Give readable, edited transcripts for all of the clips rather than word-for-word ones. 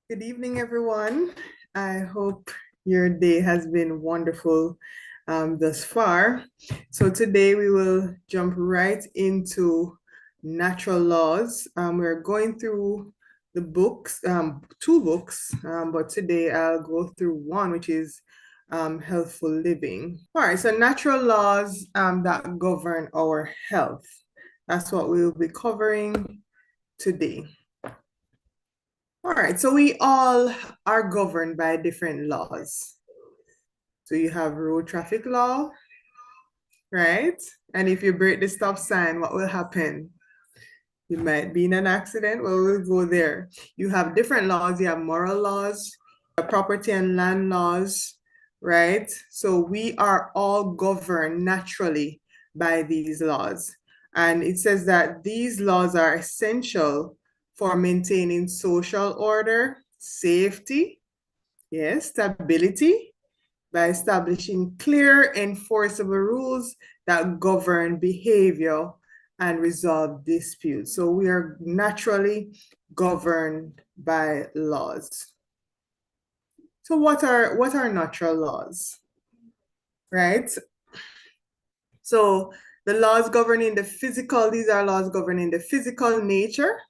Good evening, everyone. I hope your day has been wonderful thus far. So today we will jump right into natural laws. We're going through the books, two books, but today I'll go through one, which is healthful living. All right, so natural laws that govern our health. That's what we'll be covering today. All right, so we all are governed by different laws. So you have road traffic law, right? And if you break the stop sign, what will happen? You might be in an accident. Well, we'll go there. You have different laws. You have moral laws, property and land laws, right? So we are all governed naturally by these laws. And it says that these laws are essential for maintaining social order, safety, yes, stability, by establishing clear, enforceable rules that govern behavior and resolve disputes. So we are naturally governed by laws. So what are natural laws? Right? So the laws governing the physical, these are laws governing the physical nature,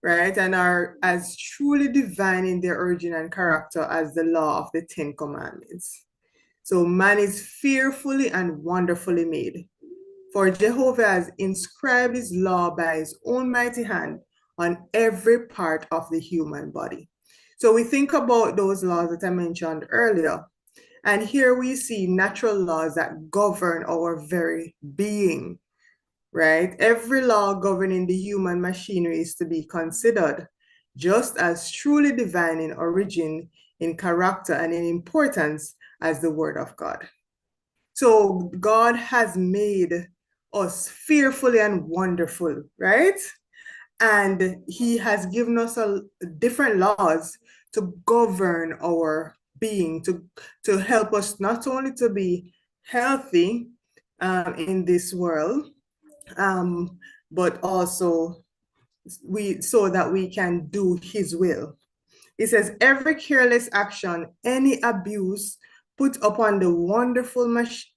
right? And are as truly divine in their origin and character as the law of the Ten Commandments. So man is fearfully and wonderfully made. For Jehovah has inscribed his law by his own mighty hand on every part of the human body. So we think about those laws that I mentioned earlier. And here we see natural laws that govern our very being, right? Every law governing the human machinery is to be considered just as truly divine in origin, in character, and in importance as the Word of God. So God has made us fearfully and wonderful, right? And He has given us different laws to govern our being, to help us not only to be healthy in this world, but also so that we can do His will. It says, every careless action, any abuse put upon the wonderful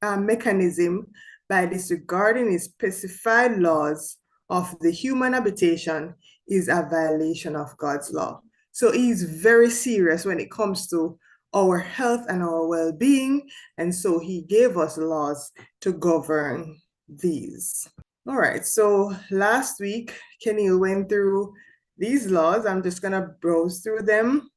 mechanism by disregarding its specified laws of the human habitation is a violation of God's law. So he's very serious when it comes to our health and our well-being. And so he gave us laws to govern these. All right, so last week, Kenny went through these laws. I'm just gonna browse through them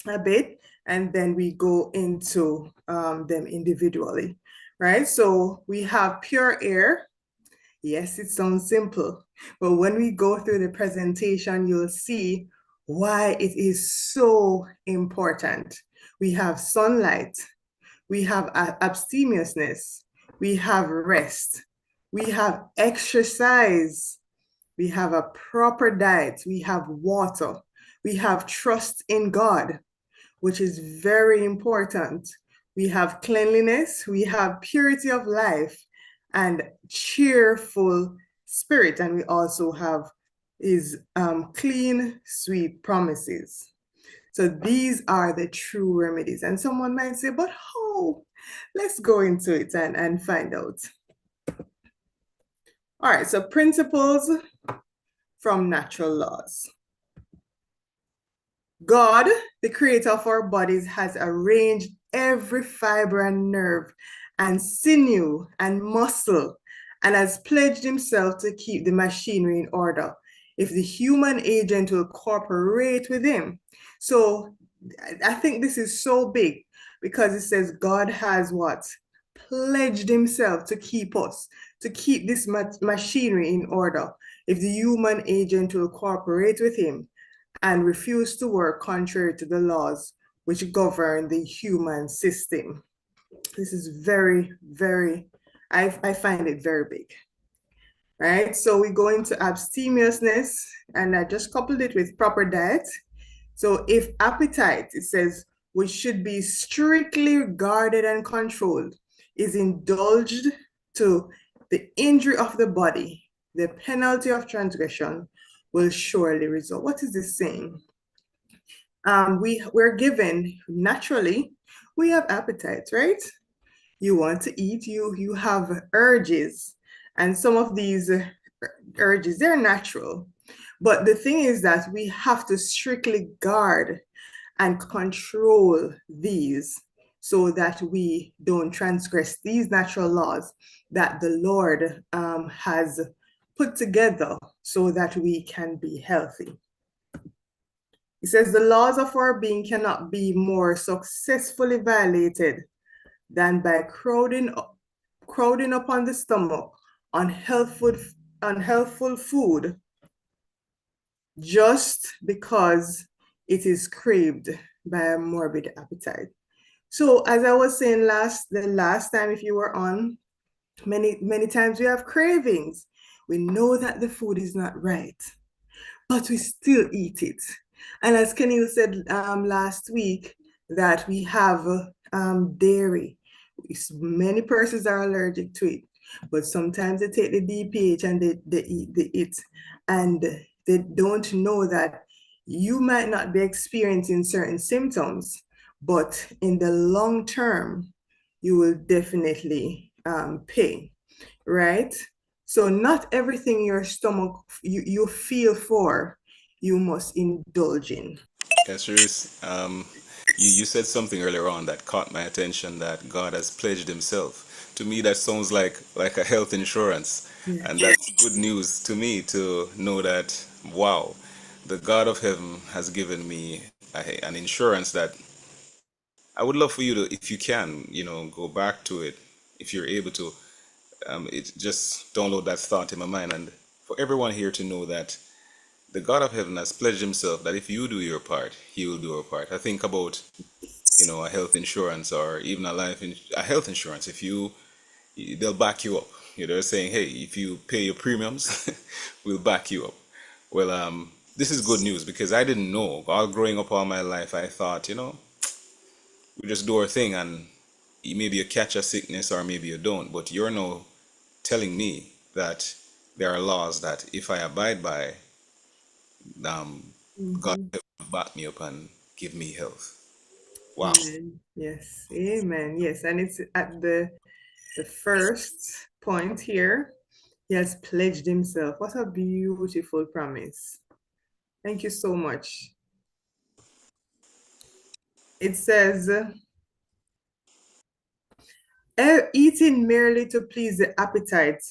a bit, and then we go into them individually, right? So we have pure air. Yes, it sounds simple, but when we go through the presentation, you'll see why it is so important. We have sunlight, we have abstemiousness, we have rest, we have exercise, we have a proper diet, we have water, we have trust in God, which is very important. We have cleanliness, we have purity of life, and cheerful spirit. And we also have his clean, sweet promises. So these are the true remedies. And someone might say, but how? Let's go into it and find out. All right, so principles from natural laws. God, the creator of our bodies, has arranged every fiber and nerve and sinew and muscle and has pledged himself to keep the machinery in order if the human agent will cooperate with him. So I think this is so big because it says God has what? Pledged himself to keep us, to keep this machinery in order if the human agent will cooperate with him and refuse to work contrary to the laws which govern the human system. This is very, very, I find it very big, right? So we go into abstemiousness, and I just coupled it with proper diet. So if appetite, it says, which should be strictly guarded and controlled, is indulged to the injury of the body, the penalty of transgression will surely result. What is this saying? we're given naturally, we have appetites, right? You want to eat, you have urges, and some of these urges, they're natural. But the thing is that we have to strictly guard and control these so that we don't transgress these natural laws that the Lord has put together so that we can be healthy. He says the laws of our being cannot be more successfully violated than by crowding upon the stomach unhealthful food just because it is craved by a morbid appetite. So as I was saying the last time, if you were on, many times we have cravings. We know that the food is not right, but we still eat it. And as Kenil said last week, that we have dairy. Many persons are allergic to it, but sometimes they take the DPH and they eat it. And they don't know that you might not be experiencing certain symptoms, but in the long term, you will definitely pay, right? So not everything your stomach you feel for, you must indulge in. Yes, Ruth. You said something earlier on that caught my attention that God has pledged himself. To me, that sounds like a health insurance. Yeah. And that's good news to me to know that, wow, the God of heaven has given me an insurance that I would love for you to, if you can, go back to it, if you're able to. It just download that thought in my mind. And for everyone here to know that the God of heaven has pledged himself that if you do your part, he will do our part. I think about, a health insurance or even a health insurance. If you, they'll back you up. They're saying, hey, if you pay your premiums, we'll back you up. Well, this is good news because I didn't know. All growing up all my life, I thought, we just do our thing and maybe you catch a sickness or maybe you don't. But you're now telling me that there are laws that if I abide by, um, God Mhm. will back me up and give me health. Wow. Amen. Yes. Amen. Yes. And it's at the first point here. He has pledged himself. What a beautiful promise. Thank you so much. It says, eating merely to please the appetite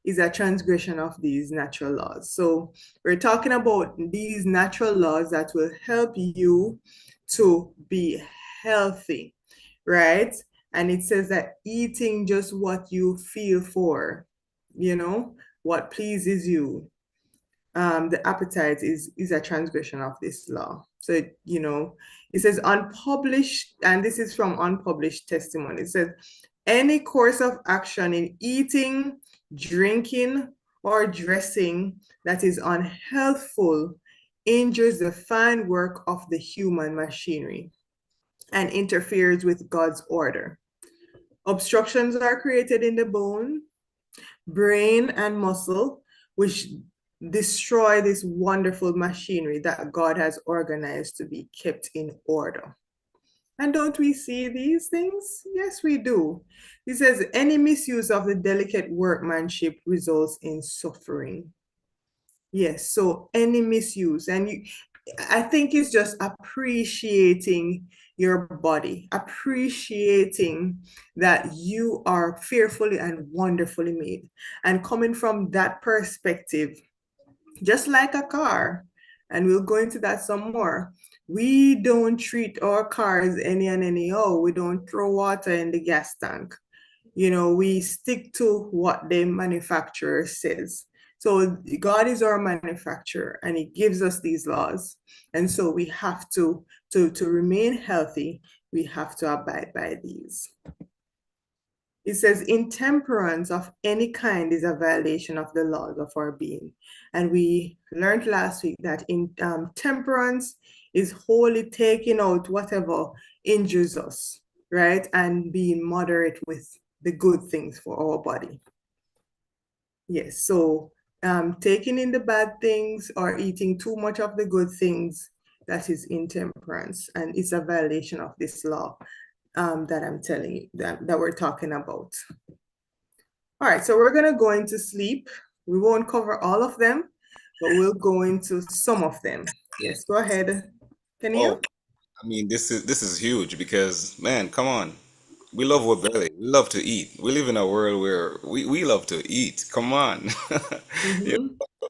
is a transgression of these natural laws. So we're talking about these natural laws that will help you to be healthy, right? And it says that eating just what you feel for, what pleases you, the appetite is a transgression of this law. So it says unpublished, and this is from unpublished testimony. It says any course of action in eating, drinking, or dressing that is unhealthful injures the fine work of the human machinery and interferes with God's order. Obstructions are created in the bone, brain, and muscle, which destroy this wonderful machinery that God has organized to be kept in order. And don't we see these things? Yes, we do. He says, any misuse of the delicate workmanship results in suffering. Yes, so any misuse. I think it's just appreciating your body, appreciating that you are fearfully and wonderfully made. And coming from that perspective, just like a car, and we'll go into that some more. We don't treat our cars any and any. Oh, we don't throw water in the gas tank. We stick to what the manufacturer says. So God is our manufacturer and he gives us these laws. And so we have to remain healthy, we have to abide by these. It says intemperance of any kind is a violation of the laws of our being. And we learned last week that temperance is wholly taking out whatever injures us, right? And being moderate with the good things for our body. Yes, so taking in the bad things or eating too much of the good things that is intemperance, and it's a violation of this law that I'm telling you, that we're talking about. All right, so we're gonna go into sleep. We won't cover all of them, but we'll go into some of them. Yes, go ahead. Can Oh, you? I mean, this is huge because, man, come on. We love our belly. We love to eat. We live in a world where we love to eat. Come on. Yeah, Mm-hmm.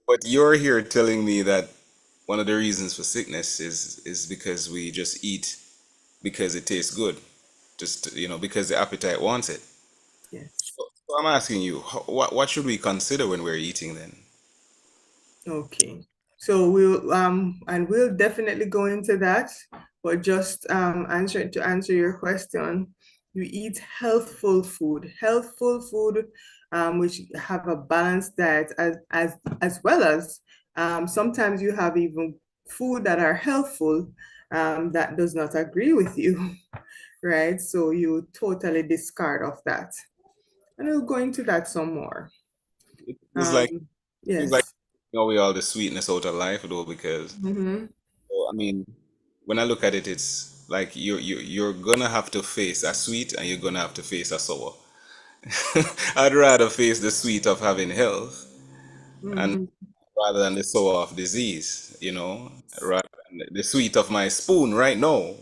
but you're here telling me that one of the reasons for sickness is because we just eat because it tastes good. Just, because the appetite wants it. Yes. So I'm asking you, what should we consider when we're eating then? Okay. So we'll definitely go into that, but just answer your question, you eat healthful food, which have a balanced diet as well as sometimes you have even food that are healthful that does not agree with you, right? So you totally discard of that. And we'll go into that some more. It feels like Um, feels like yes. we all the sweetness out of life though, because Mm-hmm. I mean, when I look at it, it's like you're gonna have to face a sweet and you're gonna have to face a sour. I'd rather face the sweet of having health and Mm-hmm. rather than the sour of disease, rather than the sweet of my spoon right now,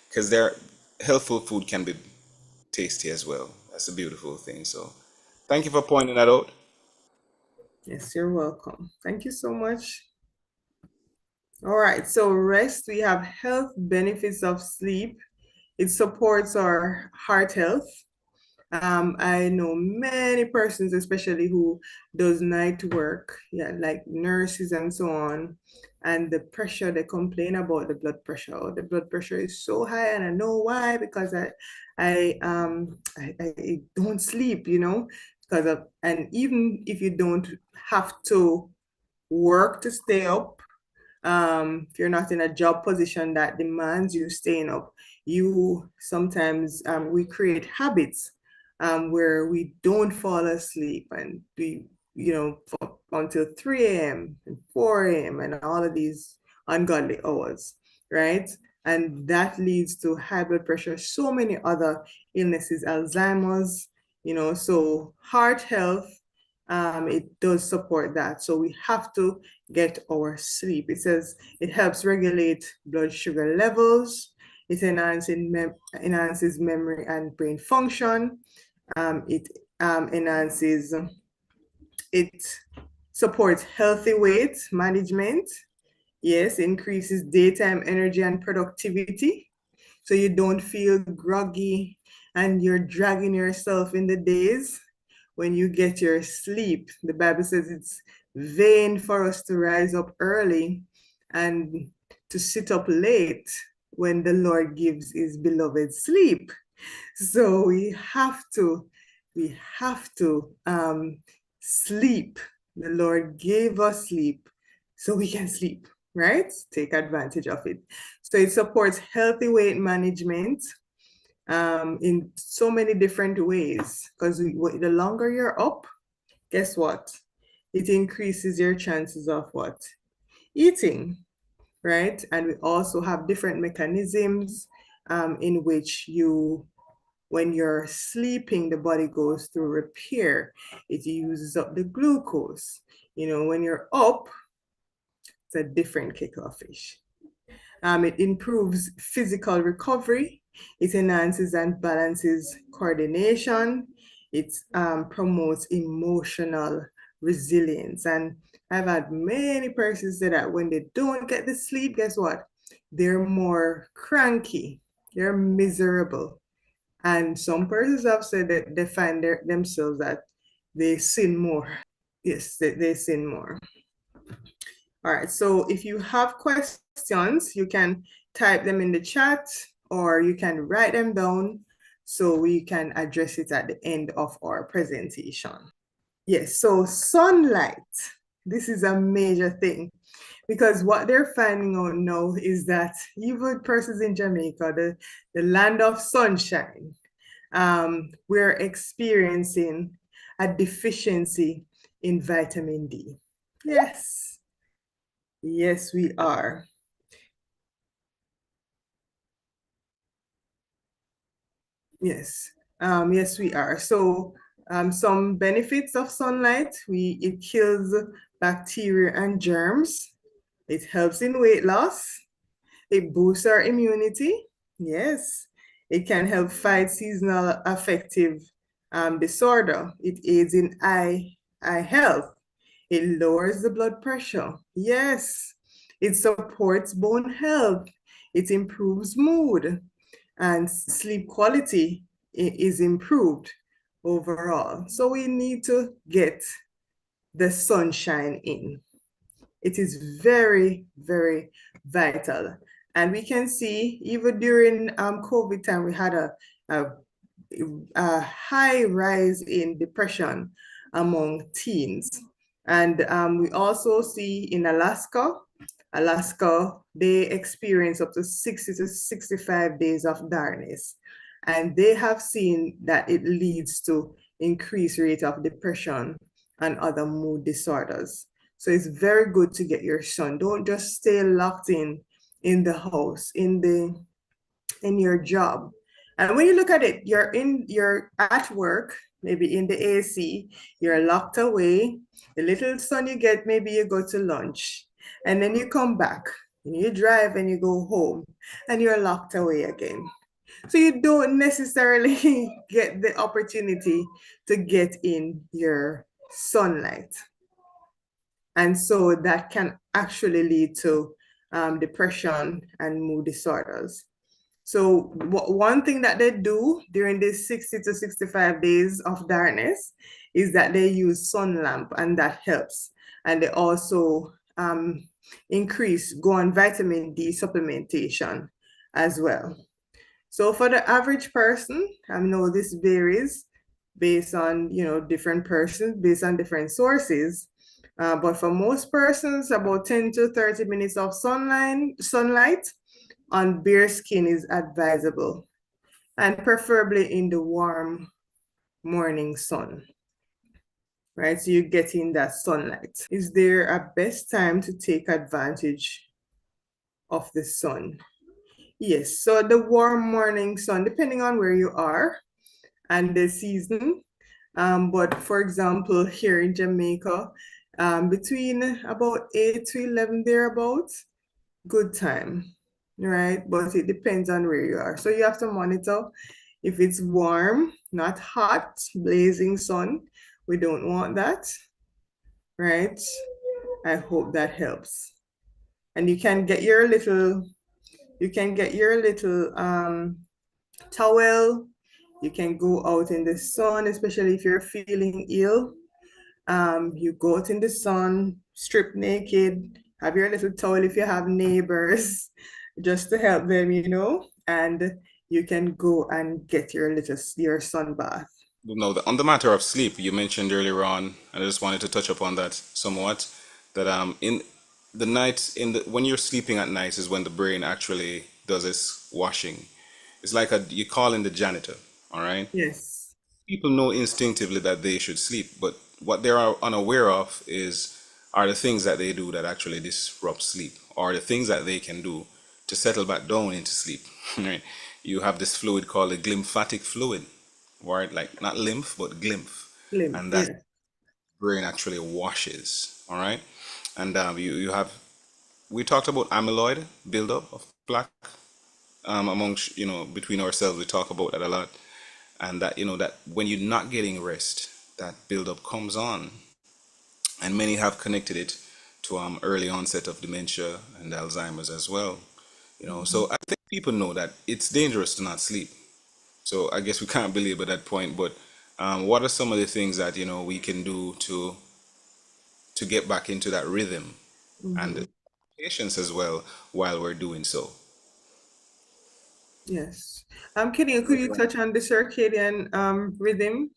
because their healthful food can be tasty as well. That's a beautiful thing. So thank you for pointing that out. Yes, you're welcome. Thank you so much. All right, so rest, we have health benefits of sleep. It supports our heart health. I know many persons, especially who does night work, yeah, like nurses and so on, and the pressure they complain about the blood pressure. Oh, the blood pressure is so high, and I know why because I don't sleep, because of, and even if you don't have to work to stay up, if you're not in a job position that demands you staying up, you sometimes we create habits where we don't fall asleep and we, until 3 a.m. and 4 a.m. and all of these ungodly hours, right? And that leads to high blood pressure, so many other illnesses, Alzheimer's, so heart health, it does support that. So we have to get our sleep. It says it helps regulate blood sugar levels. It enhances memory and brain function. It enhances, it supports healthy weight management. Yes, increases daytime energy and productivity. So you don't feel groggy and you're dragging yourself in the days when you get your sleep. The Bible says it's vain for us to rise up early and to sit up late when the Lord gives his beloved sleep. So we have to sleep. The Lord gave us sleep so we can sleep, right? Take advantage of it. So it supports healthy weight management in so many different ways. Because the longer you're up, guess what? It increases your chances of what? Eating, right? And we also have different mechanisms in which when you're sleeping, the body goes through repair. It uses up the glucose. When you're up, it's a different kettle of fish. It improves physical recovery. It enhances and balances coordination. It promotes emotional resilience. And I've had many persons say that when they don't get the sleep, guess what? They're more cranky. They're miserable. And some persons have said that they find themselves that they sin more. Yes, they sin more. All right, so if you have questions, you can type them in the chat or you can write them down so we can address it at the end of our presentation. Yes, so sunlight, this is a major thing because what they're finding out now is that even persons in Jamaica, the land of sunshine, we're experiencing a deficiency in vitamin D. Yes, yes, we are. Yes. Yes, we are. So, some benefits of sunlight, it kills bacteria and germs. It helps in weight loss. It boosts our immunity. Yes. It can help fight seasonal affective disorder. It aids in eye health. It lowers the blood pressure. Yes. It supports bone health. It improves mood and sleep quality is improved overall. So we need to get the sunshine in. It is very, very vital. And we can see even during COVID time, we had a, a high rise in depression among teens. And we also see in Alaska, they experience up to 60 to 65 days of darkness. And they have seen that it leads to increased rate of depression and other mood disorders. So it's very good to get your sun. Don't just stay locked in the house, in your job. And when you look at it, you're at work, maybe in the AC, you're locked away. The little sun you get, maybe you go to lunch, and then you come back, and you drive and you go home, and you're locked away again. So you don't necessarily get the opportunity to get in your sunlight. And so that can actually lead to depression and mood disorders. So one thing that they do during these 60 to 65 days of darkness is that they use sun lamp, and that helps. And they also go on vitamin D supplementation as well. So for the average person, I know this varies based on, different persons, based on different sources. But for most persons, about 10 to 30 minutes of sunlight on bare skin is advisable, and preferably in the warm morning sun, right? So you're getting that sunlight. Is there a best time to take advantage of the sun? Yes, so the warm morning sun, depending on where you are and the season. But for example, here in Jamaica, between about 8 to 11 thereabouts, good time, right? But it depends on where you are. So you have to monitor if it's warm, not hot, blazing sun. We don't want that, right? I hope that helps. And you can get your little towel. You can go out in the sun, especially if you're feeling ill. You go out in the sun, strip naked, have your little towel if you have neighbors, just to help them, and you can go and get your sun bath. No, on the matter of sleep, you mentioned earlier on, and I just wanted to touch upon that somewhat. That in the night, when you're sleeping at night, is when the brain actually does its washing. It's like you call in the janitor. All right. Yes. People know instinctively that they should sleep, but what they are unaware of are the things that they do that actually disrupt sleep, or the things that they can do to settle back down into sleep. Right? You have this fluid called the glymphatic fluid, right? Like not lymph, but glymph, Lymph, and that yeah. brain actually washes. All right, and you have we talked about amyloid buildup of plaque amongst between ourselves. We talk about that a lot, and that that when you're not getting rest, that buildup comes on, and many have connected it to early onset of dementia and Alzheimer's as well. So Mhm. I think people know that it's dangerous to not sleep. So I guess we can't belabor that point, but what are some of the things that we can do to get back into that rhythm and Mhm. patience as well while we're doing so? Yes. Kenny, could you touch on the circadian rhythm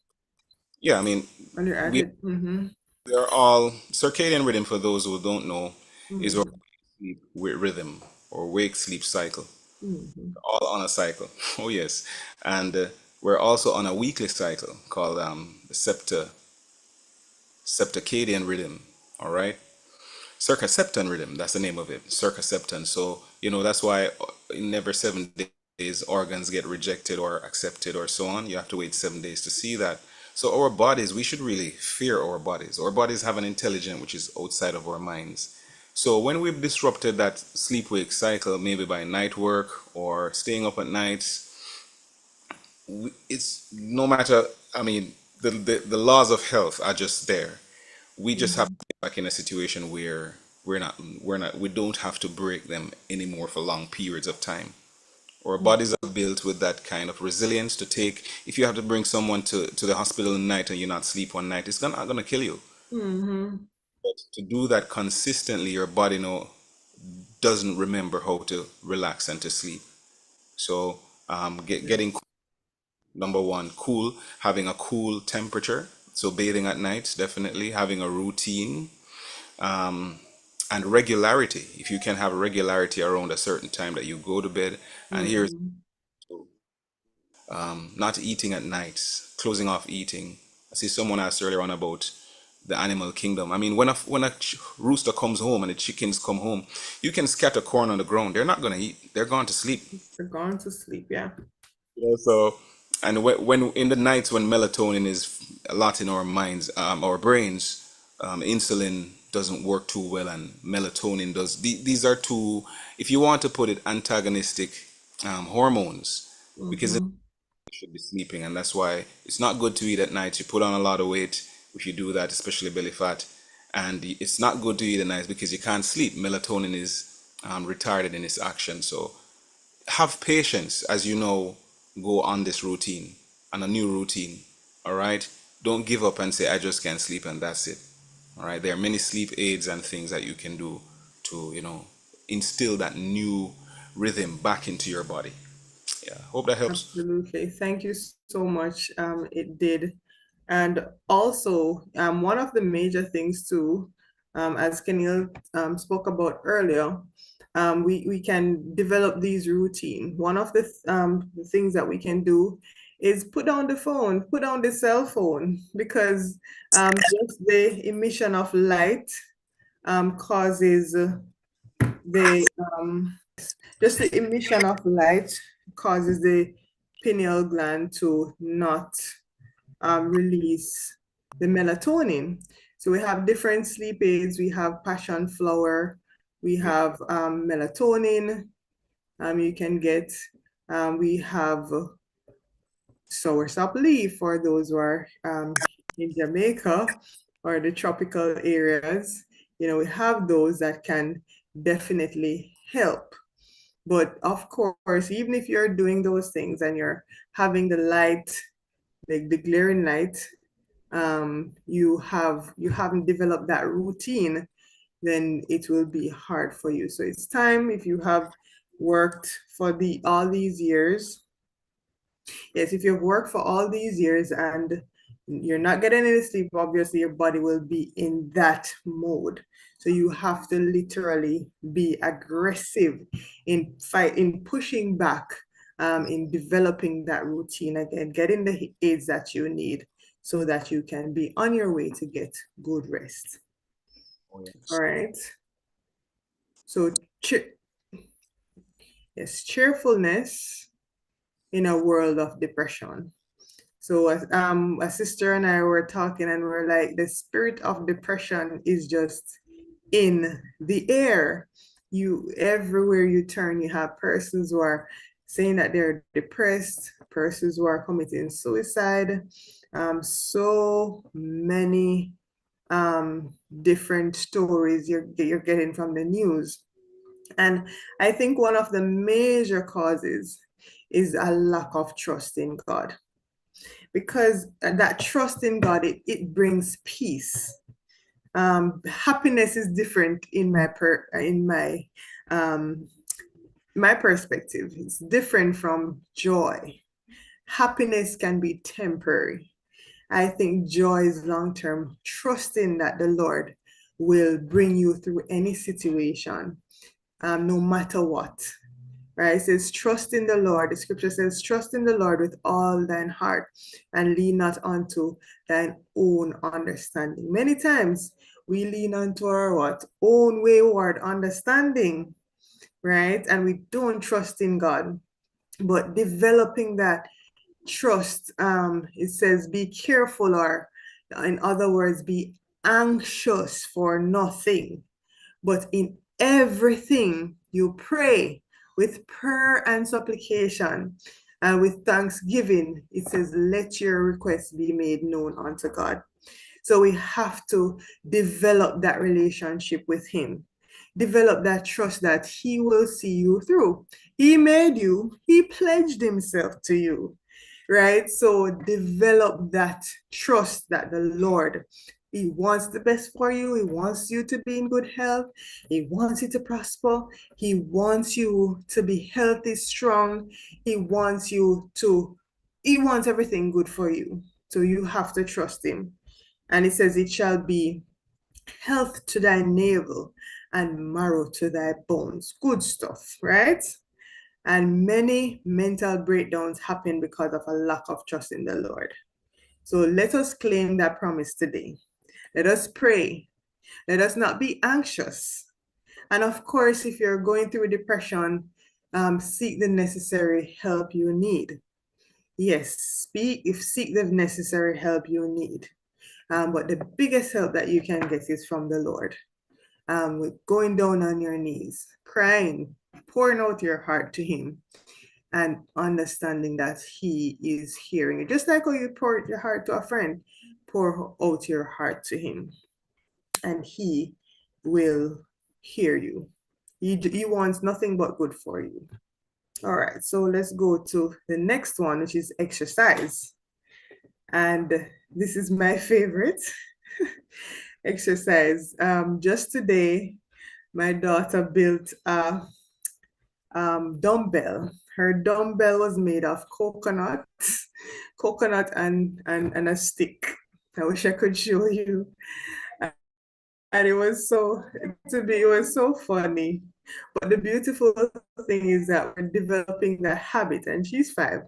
Yeah, I mean, when you're at we it? Mm-hmm. they're all circadian rhythm. For those who don't know, is our Mm-hmm. sleep rhythm or wake sleep cycle. Mm-hmm. All on a cycle. Oh yes, and we're also on a weekly cycle called the septacadian rhythm. All right, circaseptan rhythm. That's the name of it. Circaseptan. So that's why in every 7 days days organs get rejected or accepted or so on. You have to wait 7 days to see that. So our bodies, we should really fear our bodies. Our bodies have an intelligence which is outside of our minds. So when we've disrupted that sleep-wake cycle, maybe by night work or staying up at night, it's no matter, I mean, the laws of health are just there. We just have to Mhm. get back in a situation where we don't have to break them anymore for long periods of time. Our bodies are built with that kind of resilience to take. If you have to bring someone to the hospital at night and you not sleep one night, it's gonna kill you. Mhm. To do that consistently, your body doesn't remember how to relax and to sleep. So getting number one, cool, having a cool temperature. So bathing at night, definitely having a routine, and regularity. If you can have regularity around a certain time that you go to bed, and here's Mhm. not eating at night, closing off eating. I see someone asked earlier on about the animal kingdom. I mean, when a rooster comes home and the chickens come home, you can scatter corn on the ground. They're not gonna eat. They're going to sleep. They're gone to sleep, yeah. So, and when in the nights when melatonin is a lot in our minds, our brains, insulin doesn't work too well, and melatonin does. These are two, if you want to put it, antagonistic hormones, because Mhm. should be sleeping, and that's why it's not good to eat at night. You put on a lot of weight if you do that, especially belly fat, and it's not good to eat at night because you can't sleep. Melatonin is retarded in its action. So have patience as you know, go on this routine, on a new routine. All right, don't give up and say I just can't sleep and that's it. All right, there are many sleep aids and things that you can do to instill that new rhythm back into your body. Yeah, hope that helps. Absolutely. Thank you so much. It did. And also, one of the major things too, as Kenil spoke about earlier, we can develop these routine. One of the things that we can do is put down the phone, put down the cell phone, because just the emission of light causes the just the emission of light causes the pineal gland to not release the melatonin. So we have different sleep aids. We have passion flower. We Yeah. have melatonin. You can get. We have soursop leaf for those who are in Jamaica or the tropical areas. We have those that can definitely help. But of course, even if you're doing those things and you're having the light, like the glaring light, you haven't developed that routine, then it will be hard for you. So it's time if you have worked for the all these years. Yes, if you've worked for all these years and you're not getting any sleep, obviously your body will be in that mode. So you have to literally be aggressive in pushing back, in developing that routine again, getting the aids that you need so that you can be on your way to get good rest. Oh, All yes. right. So yes, cheerfulness in a world of depression. So a sister and I were talking and we're like, the spirit of depression is just in the air. You everywhere you turn, you have persons who are saying that they're depressed, persons who are committing suicide. So many different stories you're getting from the news. And I think one of the major causes is a lack of trust in God, because that trust in God, it brings peace. Happiness is different in um, my perspective. It's different from joy. Happiness can be temporary. I think joy is long term, trusting that the Lord will bring you through any situation, no matter what. Right? It says, trust in the Lord. The scripture says, trust in the Lord with all thine heart and lean not unto thine own understanding. Many times we lean onto our what? Own wayward understanding, right? And we don't trust in God. but developing that trust. It says, be careful, or in other words, be anxious for nothing, but in everything you pray with prayer and supplication and with thanksgiving. It says, let your requests be made known unto God. So we have to develop that relationship with Him, develop that trust that He will see you through. He made you, He pledged Himself to you, right? So develop that trust that the Lord, He wants the best for you. He wants you to be in good health. He wants you to prosper. He wants you to be healthy, strong. He wants everything good for you. So you have to trust Him. And it says, it shall be health to thy navel and marrow to thy bones. Good stuff, right? And many mental breakdowns happen because of a lack of trust in the Lord. So let us claim that promise today. Let us pray. Let us not be anxious. And of course, if you're going through depression, seek the necessary help you need. Yes, seek the necessary help you need. But the biggest help that you can get is from the Lord. With going down on your knees, crying, pouring out your heart to Him, and understanding that He is hearing you. Just like how you pour your heart to a friend, pour out your heart to Him, and He will hear you. He wants nothing but good for you. All right, so let's go to the next one, which is exercise. And this is my favorite exercise. Just today, my daughter built a dumbbell. Her dumbbell was made of coconut, and a stick. I wish I could show you. And it was so funny. But the beautiful thing is that we're developing the habit, and she's 5.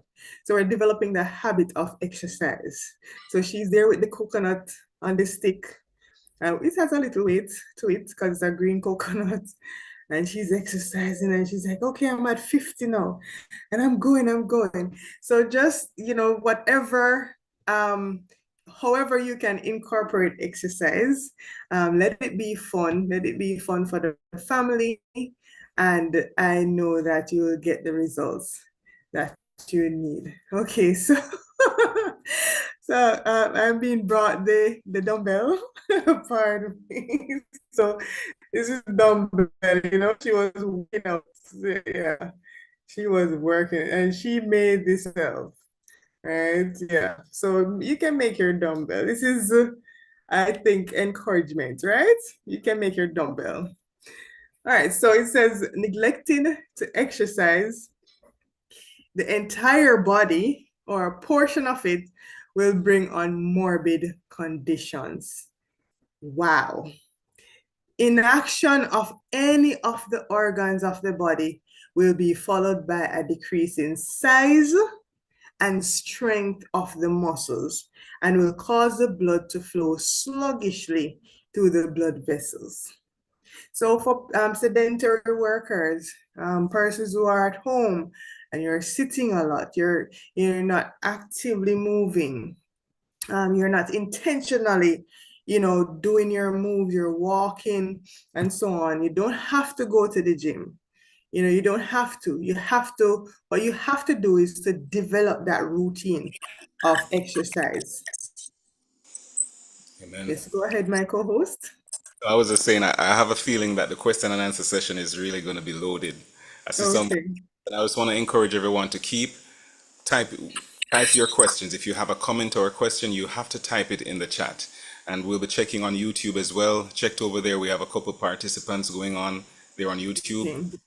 So we're developing the habit of exercise. So she's there with the coconut on the stick. It has a little weight to it because it's a green coconut. And she's exercising and she's like, okay, I'm at 50 now. And I'm going. So just, whatever, however you can incorporate exercise, let it be fun. Let it be fun for the family. And I know that you will get the results that you need. Okay, so I'm being brought the dumbbell, pardon me. So this is dumbbell, she was working out. Yeah, she was working and she made this herself, right? Yeah, so you can make your dumbbell. This is, I think, encouragement, right? You can make your dumbbell. All right, so it says, neglecting to exercise the entire body or a portion of it will bring on morbid conditions. Wow. Inaction of any of the organs of the body will be followed by a decrease in size and strength of the muscles and will cause the blood to flow sluggishly through the blood vessels. So for sedentary workers, persons who are at home and you're sitting a lot, you're not actively moving, you're not intentionally, doing your moves, you're walking and so on. You don't have to go to the gym. You don't have to. What you have to do is to develop that routine of exercise. Amen. Yes, go ahead, my co-host. I was just saying, I have a feeling that the question and answer session is really going to be loaded. I see some, Okay. and I just want to encourage everyone to type type your questions. If you have a comment or a question, you have to type it in the chat. And we'll be checking on YouTube as well. Checked over there, we have a couple participants going on there on YouTube. Okay.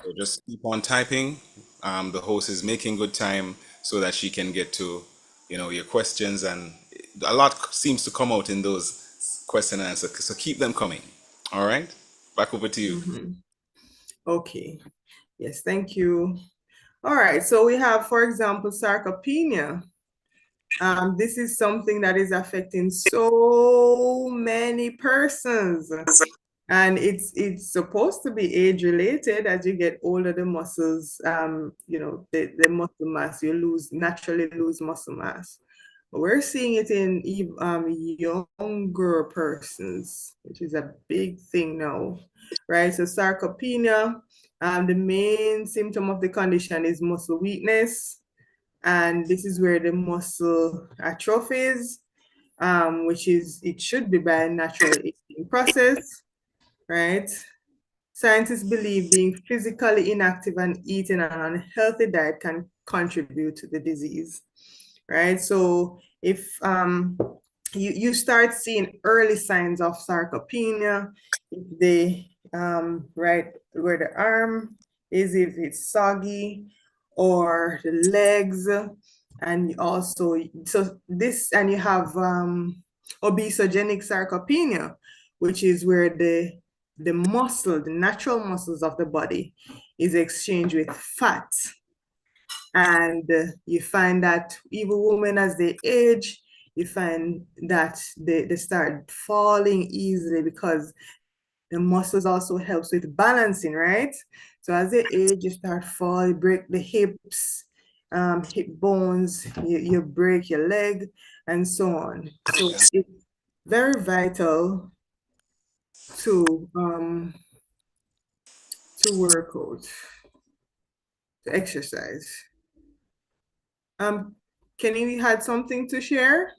So just keep on typing. The host is making good time so that she can get to, your questions, and a lot seems to come out in those question and answer. So keep them coming. All right, back over to you. Mm-hmm. Okay. Yes, thank you. All right, so we have, for example, sarcopenia. This is something that is affecting so many persons. And it's supposed to be age related. As you get older, the muscles, the muscle mass, naturally lose muscle mass. We're seeing it in younger persons, which is a big thing now, right? So sarcopenia, the main symptom of the condition is muscle weakness, and this is where the muscle atrophies, which is, it should be by a natural aging process, right? Scientists believe being physically inactive and eating an unhealthy diet can contribute to the disease, right? So if you start seeing early signs of sarcopenia, if they right where the arm is, if it's soggy, or the legs, and also and you have obesogenic sarcopenia, which is where the muscle, the natural muscles of the body, is exchanged with fat. And you find that even women, as they age, you find that they start falling easily, because the muscles also helps with balancing, right? So as they age, you start falling, break the hips, hip bones, you break your leg, and so on. So Yes. it's very vital to work out, to exercise. Kenny, you had something to share?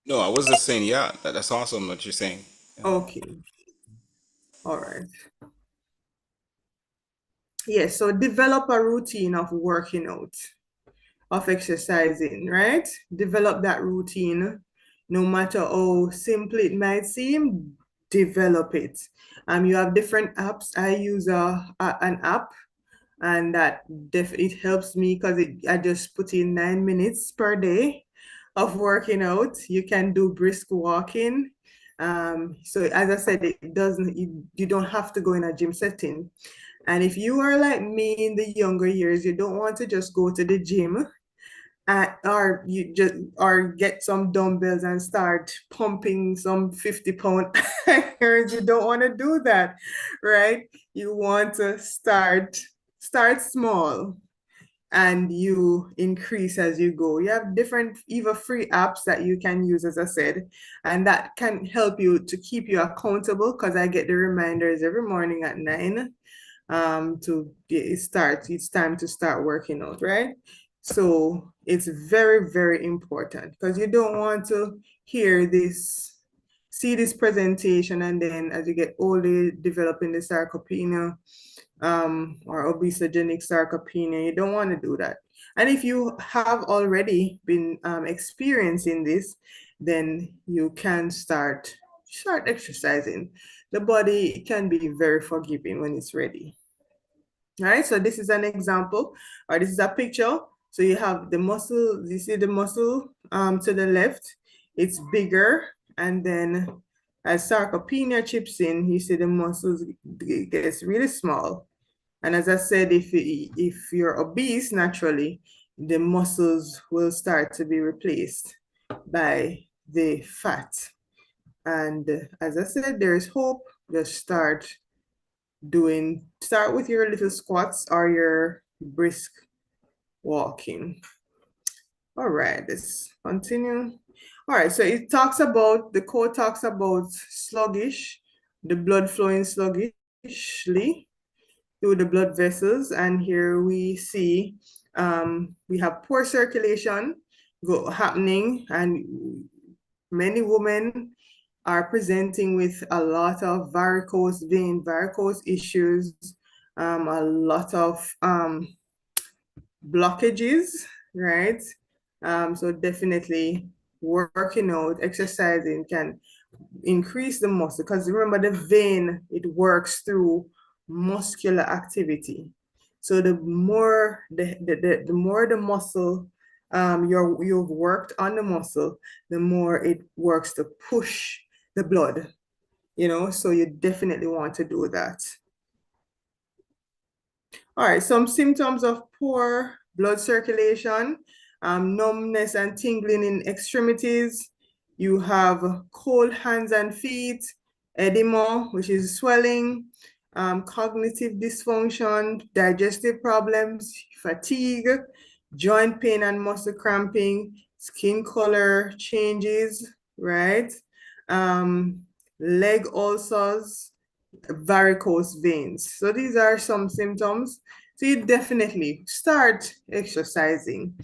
No, I was just saying, yeah, that's awesome what you're saying. Okay, all right. Yes, so develop a routine of working out, of exercising, right? Develop that routine, no matter how simple it might seem, develop it. You have different apps. I use an app, and it helps me because I just put in 9 minutes per day of working out. You can do brisk walking. So as I said, it doesn't, you don't have to go in a gym setting. And if you are like me in the younger years, you don't want to just go to the gym, or get some dumbbells and start pumping some 50-pound irons. You don't want to do that, right? You want to start small, and you increase as you go. You have different, even free apps that you can use, as I said, and that can help you to keep you accountable, because I get the reminders every morning at 9 it's time to start working out, right? So it's very, very important, because you don't want to see this presentation, and then as you get older, developing the sarcopenia, or obesogenic sarcopenia. You don't want to do that. And if you have already been experiencing this, then you can start exercising. The body can be very forgiving when it's ready. All right, so this is an example, or this is a picture. So you have the muscle, you see the muscle to the left, it's bigger, and then as sarcopenia chips in, you see the muscles gets really small. And as I said, if you're obese, naturally, the muscles will start to be replaced by the fat. And as I said, there is hope. Just start with your little squats or your brisk walking. All right, let's continue. All right, so the quote talks about sluggish, the blood flowing sluggishly through the blood vessels. And here we see we have poor circulation happening, and many women are presenting with a lot of varicose issues, a lot of blockages, right? So definitely working out, exercising can increase the muscle, because remember, the vein, it works through muscular activity. So the more the muscle, you've worked on the muscle, the more it works to push the blood, so you definitely want to do that. All right, some symptoms of poor blood circulation: numbness and tingling in extremities. You have cold hands and feet, edema, which is swelling, cognitive dysfunction, digestive problems, fatigue, joint pain and muscle cramping, skin color changes, right? Leg ulcers, varicose veins. So these are some symptoms. So you definitely start exercising.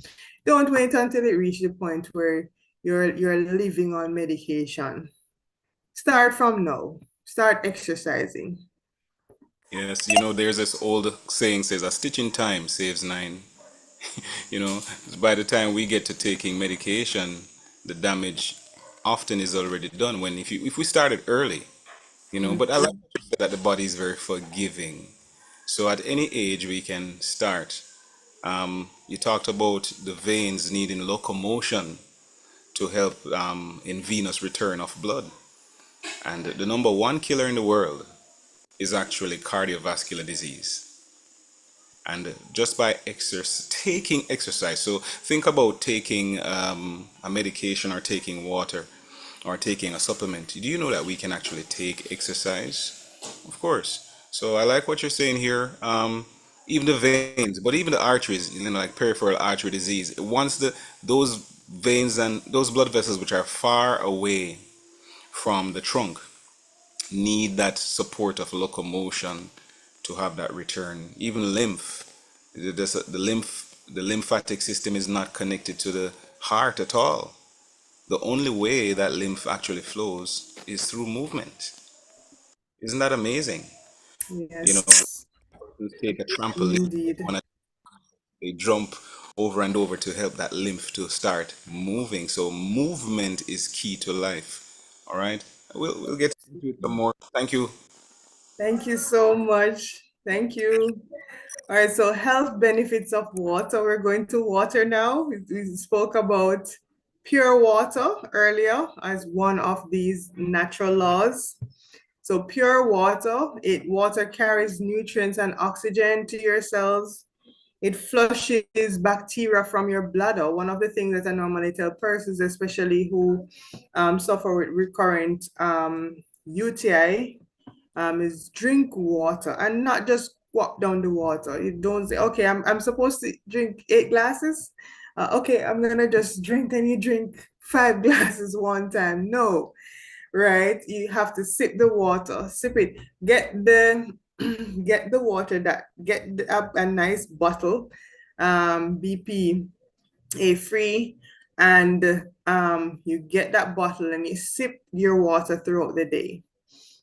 Don't wait until it reaches the point where you're living on medication. Start from now. Start exercising. Yes, there's this old saying says a stitch in time saves nine. You know, by the time we get to taking medication, the damage often is already done. When if we started early, but I like Mhm. what you said that the body is very forgiving. So at any age we can start. You talked about the veins needing locomotion to help in venous return of blood. And the number one killer in the world is actually cardiovascular disease. And just by taking exercise, so think about taking a medication or taking water or taking a supplement. Do you know that we can actually take exercise? Of course. So I like what you're saying here. Even the veins, but even the arteries, like peripheral artery disease, once those veins and those blood vessels which are far away from the trunk need that support of locomotion to have that return. Even lymph, the lymphatic system is not connected to the heart at all. The only way that lymph actually flows is through movement. Isn't that amazing? You know, Yes, you take a trampoline, indeed. on they jump over and over to help that lymph to start moving. So movement is key to life. All right, we'll get into it some more. Thank you. Thank you so much. Thank you. All right, so health benefits of water. We're going to water now. We spoke about pure water earlier as one of these natural laws. So pure water, water carries nutrients and oxygen to your cells. It flushes bacteria from your bladder. One of the things that I normally tell persons, especially who suffer with recurrent UTI, is drink water and not just walk down the water. You don't say, okay, I'm supposed to drink 8 glasses. Okay, I'm gonna just drink and you drink 5 glasses one time. No, right? You have to sip the water, sip it, get the get the water up a nice bottle, BPA free, and you get that bottle and you sip your water throughout the day,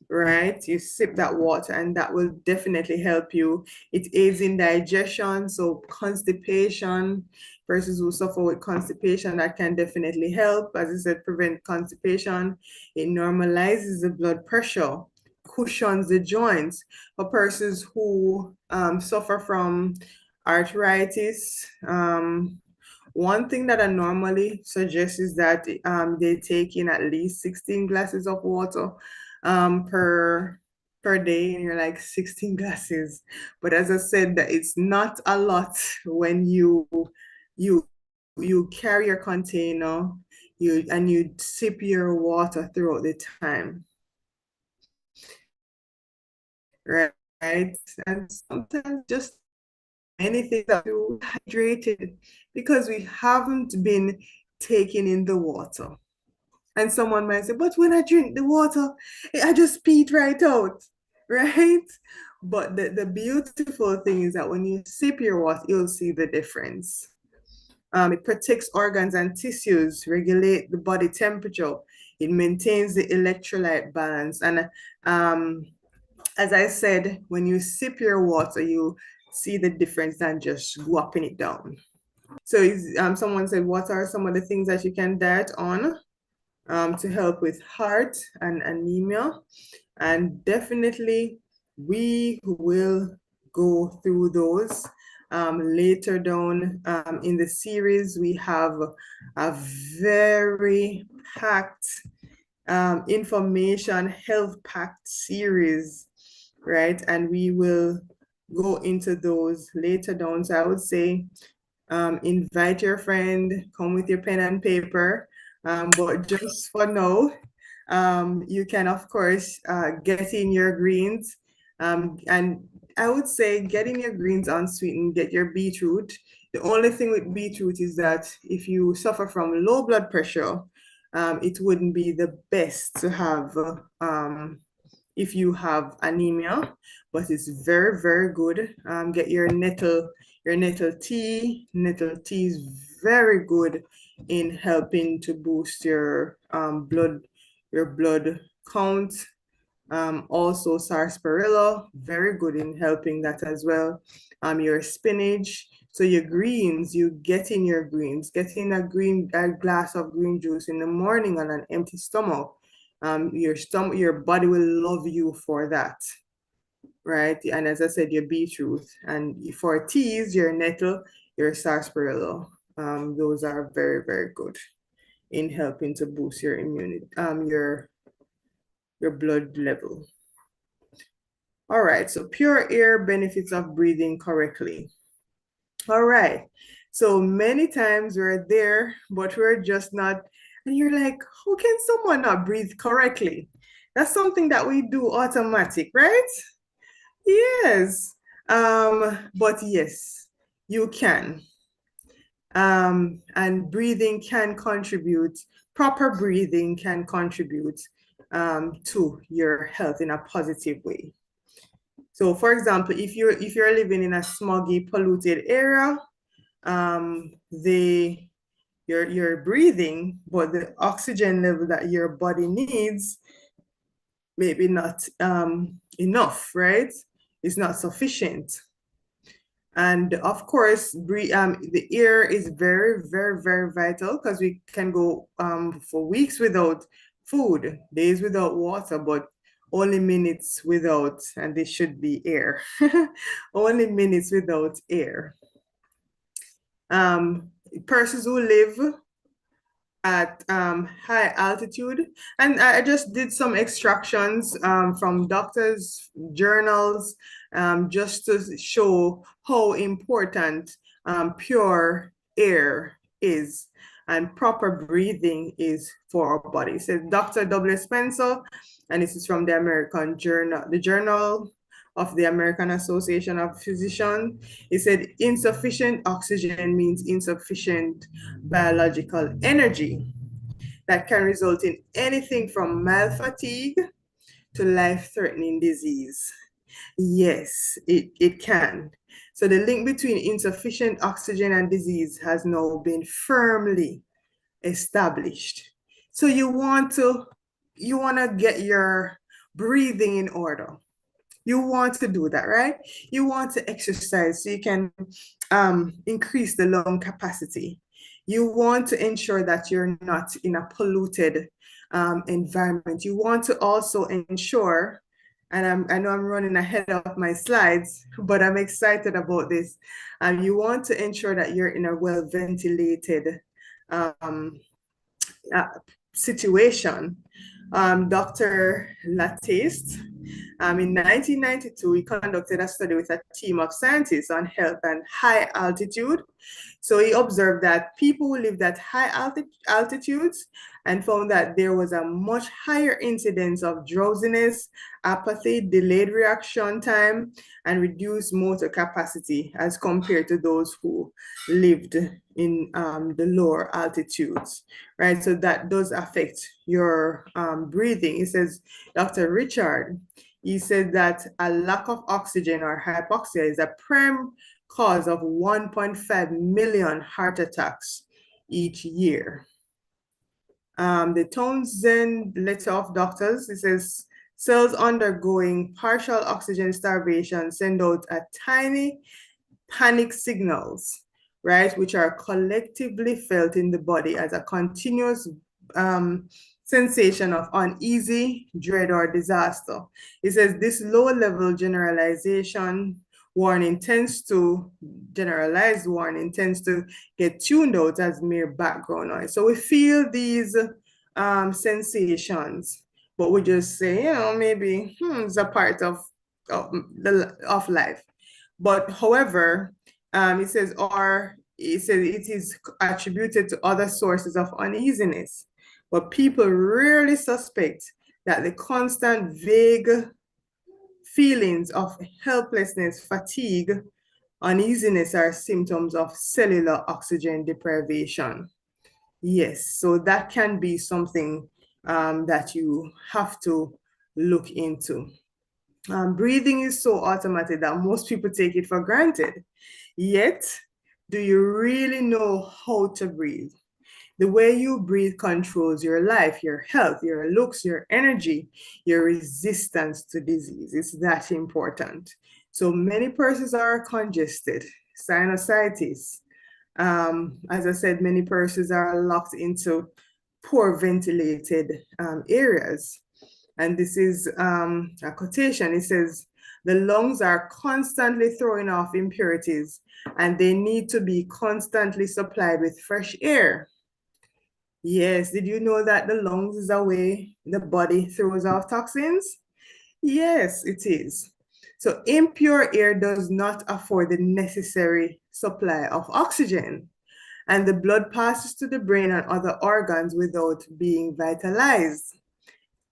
right? You sip that water and that will definitely help you. It aids in digestion, so constipation, persons who suffer with constipation, that can definitely help. As I said, prevent constipation. It normalizes the blood pressure, cushions the joints. For persons who suffer from arthritis, one thing that I normally suggest is that they take in at least 16 glasses of water per day, and you're like 16 glasses. But as I said, that it's not a lot when you you carry your container, you sip your water throughout the time, right? And sometimes just anything that you hydrated because we haven't been taking in the water. And someone might say, but when I drink the water, I just pee it right out, right? But the beautiful thing is that when you sip your water, you'll see the difference. It protects organs and tissues, regulate the body temperature. It maintains the electrolyte balance. And as I said, when you sip your water, you see the difference than just whopping it down. So someone said, what are some of the things that you can diet on to help with heart and anemia? And definitely we will go through those later down in the series. We have a very packed information, health packed series, right? And we will go into those later down. So I would say invite your friend, come with your pen and paper. But just for now, You can, of course, get in your greens. And I would say get in your greens unsweetened, get your beetroot. The only thing with beetroot is that if you suffer from low blood pressure, it wouldn't be the best to have if you have anemia, but it's very, very good. Get your nettle tea. Nettle tea is very good in helping to boost your blood count. Also sarsaparilla, very good in helping that as well. Your spinach. So your greens, you get in your greens, getting a glass of green juice in the morning on an empty stomach. Your body will love you for that, right? And as I said, your beetroot. And for teas, your nettle, your sarsaparilla. Those are very, very good in helping to boost your immunity, your blood level. All right, so pure air benefits of breathing correctly. All right, so many times we're there, but we're just not, and you're like, how can someone not breathe correctly? That's something that we do automatic, right? Yes. But yes, you can. And breathing can contribute, proper breathing can contribute to your health in a positive way. So for example, if you're living in a smoggy, polluted area, the you're breathing, but the oxygen level that your body needs maybe not enough, right? It's not sufficient. And of course, the air is very, very, very vital because we can go for weeks without food, days without water, but only minutes without, and this should be air, only minutes without air. Persons who live at high altitude. And I just did some extractions from doctors' journals just to show how important pure air is and proper breathing is for our body. So Dr. W. Spencer, and this is from the American Journal, the Journal of the American Association of Physicians. He said insufficient oxygen means insufficient biological energy that can result in anything from mild fatigue to life-threatening disease. Yes, it can. So the link between insufficient oxygen and disease has now been firmly established. So you want to get your breathing in order. You want to do that, right? You want to exercise so you can increase the lung capacity. You want to ensure that you're not in a polluted environment. You want to also ensure, and I know I'm running ahead of my slides, but I'm excited about this. You want to ensure that you're in a well-ventilated um, situation. Dr. Latiste, in 1992, he conducted a study with a team of scientists on health and high altitude. So he observed that people who lived at high altitudes and found that there was a much higher incidence of drowsiness, apathy, delayed reaction time, and reduced motor capacity as compared to those who lived in the lower altitudes, right? So that does affect your breathing. He says, Dr. Richard, he said that a lack of oxygen or hypoxia is a prime cause of 1.5 million heart attacks each year. The Townsend letter of doctors, it says, cells undergoing partial oxygen starvation send out a tiny panic signals, right, which are collectively felt in the body as a continuous sensation of uneasy, dread, or disaster. It says this low-level generalized warning tends to get tuned out as mere background noise. So we feel these sensations, but we just say, maybe it's a part of life. But however, it says it is attributed to other sources of uneasiness. but people rarely suspect that the constant vague feelings of helplessness, fatigue, uneasiness are symptoms of cellular oxygen deprivation. Yes, so that can be something that you have to look into. Breathing is so automated that most people take it for granted. Yet, do you really know how to breathe? The way you breathe controls your life, your health, your looks, your energy, your resistance to disease. It's that important. So many persons are congested, sinusitis. As I said, many persons are locked into poor ventilated areas. And this is a quotation. It says, the lungs are constantly throwing off impurities and they need to be constantly supplied with fresh air. Yes, did you know that the lungs is a way the body throws off toxins? Yes, it is. So impure air does not afford the necessary supply of oxygen, and the blood passes to the brain and other organs without being vitalized.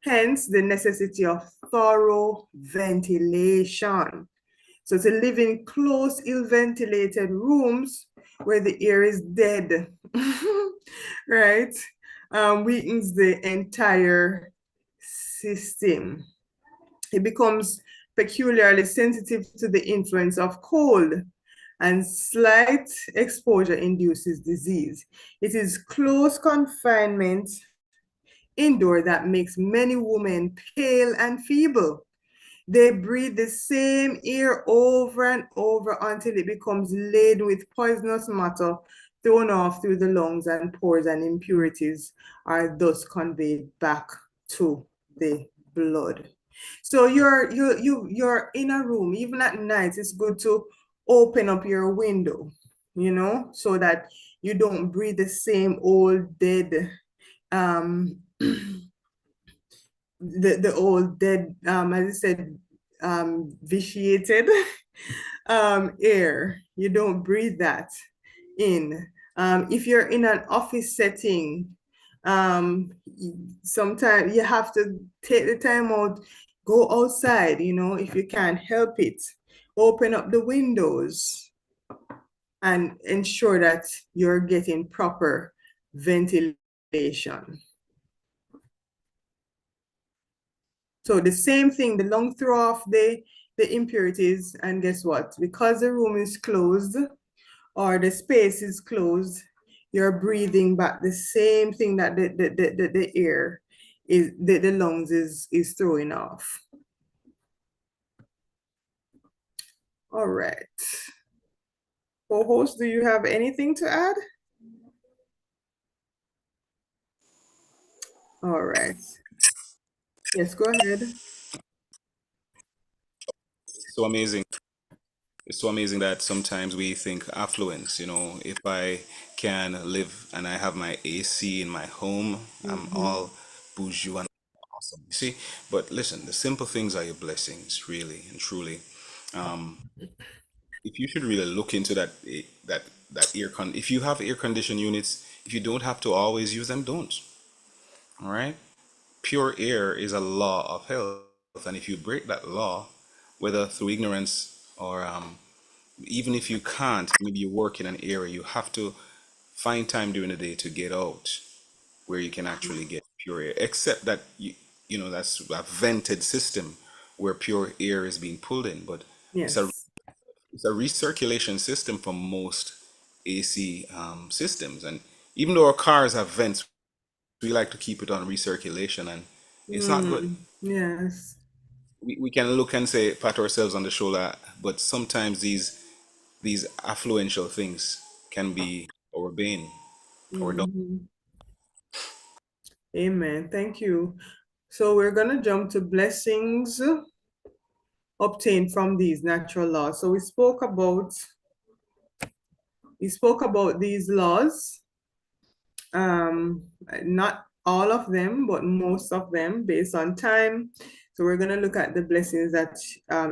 Hence, the necessity of thorough ventilation. So to live in close, ill-ventilated rooms where the air is dead, right, weakens the entire system. It becomes peculiarly sensitive to the influence of cold, and slight exposure induces disease. It is close confinement indoor that makes many women pale and feeble. They breathe the same air over and over until it becomes laden with poisonous matter thrown off through the lungs and pores, and impurities are thus conveyed back to the blood. So you're in a room, even at night, it's good to open up your window, so that you don't breathe the same old dead the old dead, as I said, vitiated air. You don't breathe that in. If you're in an office setting, sometimes you have to take the time out, go outside, if you can't help it. Open up the windows and ensure that you're getting proper ventilation. So the same thing, the lung throw off the impurities, and guess what? Because the room is closed or the space is closed, you're breathing back the same thing that the air is, the lungs is throwing off. All right. Co-host, do you have anything to add? All right. Yes, go ahead. So amazing. It's so amazing that sometimes we think affluence, if I can live and I have my AC in my home, I'm Mm-hmm. all bourgeois and awesome. You see? But listen, the simple things are your blessings, really and truly. Um, if you should really look into that if you have air conditioned units, if you don't have to always use them, don't. All right? Pure air is a law of health, and if you break that law, whether through ignorance or even if you can't, maybe you work in an area, you have to find time during the day to get out where you can actually get pure air. Except that that's a vented system where pure air is being pulled in, but it's a Yes. it's a recirculation system for most AC systems. And even though our cars have vents, we like to keep it on recirculation, and it's not good. Yes. We can look and say pat ourselves on the shoulder, but sometimes these affluential things can be our bane or don't. Mm-hmm. Amen. Thank you. So we're going to jump to blessings obtained from these natural laws. So we spoke about these laws, um, not all of them, but most of them based on time. So we're going to look at the blessings that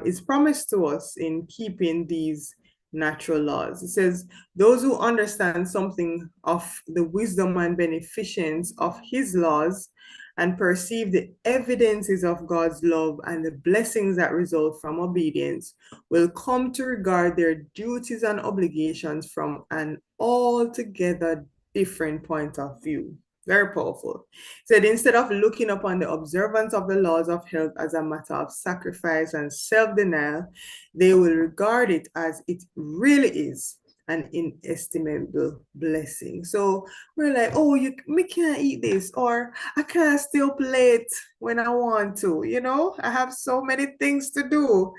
is promised to us in keeping these natural laws. It says, those who understand something of the wisdom and beneficence of his laws and perceive the evidences of God's love and the blessings that result from obedience will come to regard their duties and obligations from an altogether different point of view. Very powerful. It said, instead of looking upon the observance of the laws of health as a matter of sacrifice and self-denial, they will regard it as it really is, an inestimable blessing. So we're like, oh, me can't eat this, or I can't still play it when I want to, I have so many things to do.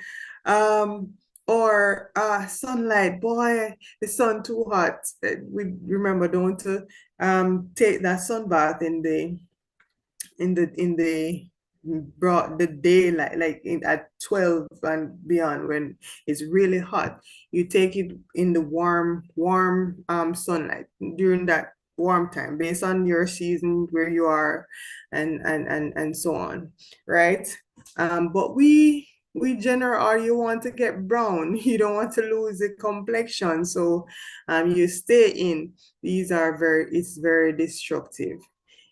Um, or sunlight, boy, the sun too hot. We remember don't to take that sun bath in the brought the daylight at 12 and beyond when it's really hot. You take it in the warm sunlight during that warm time based on your season where you are and so on, right? But we general, you want to get brown, you don't want to lose the complexion, so you stay in. It's very destructive.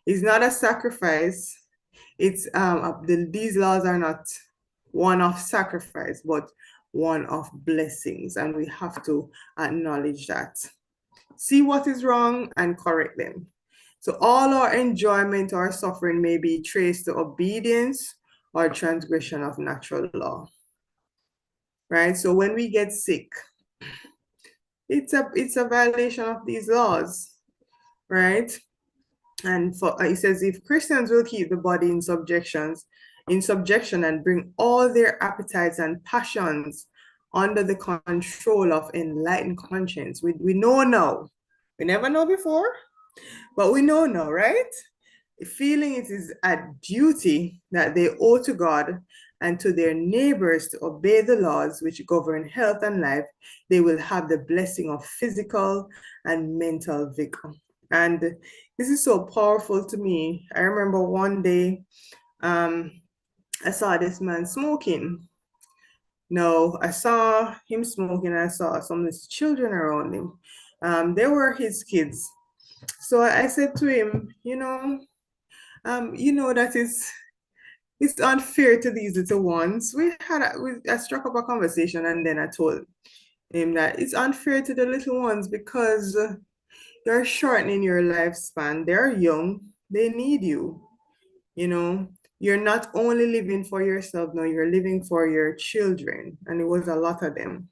It's not a sacrifice. These laws are not one of sacrifice, but one of blessings, and we have to acknowledge that. See what is wrong and correct them. So all our enjoyment or suffering may be traced to obedience or transgression of natural law. Right? So when we get sick, it's a violation of these laws, right? And it says, if Christians will keep the body in subjection and bring all their appetites and passions under the control of enlightened conscience. We know now. We never know before, but we know now, right? Feeling it is a duty that they owe to God and to their neighbors to obey the laws which govern health and life, they will have the blessing of physical and mental vigor. And this is so powerful to me. I remember one day I saw this man smoking. No, I saw him smoking. I saw some of his children around him. They were his kids. So I said to him, that it's unfair to these little ones. I struck up a conversation, and then I told him that it's unfair to the little ones because you're shortening your lifespan. They're young, they need you. You know, you're not only living for yourself, no, you're living for your children. And it was a lot of them.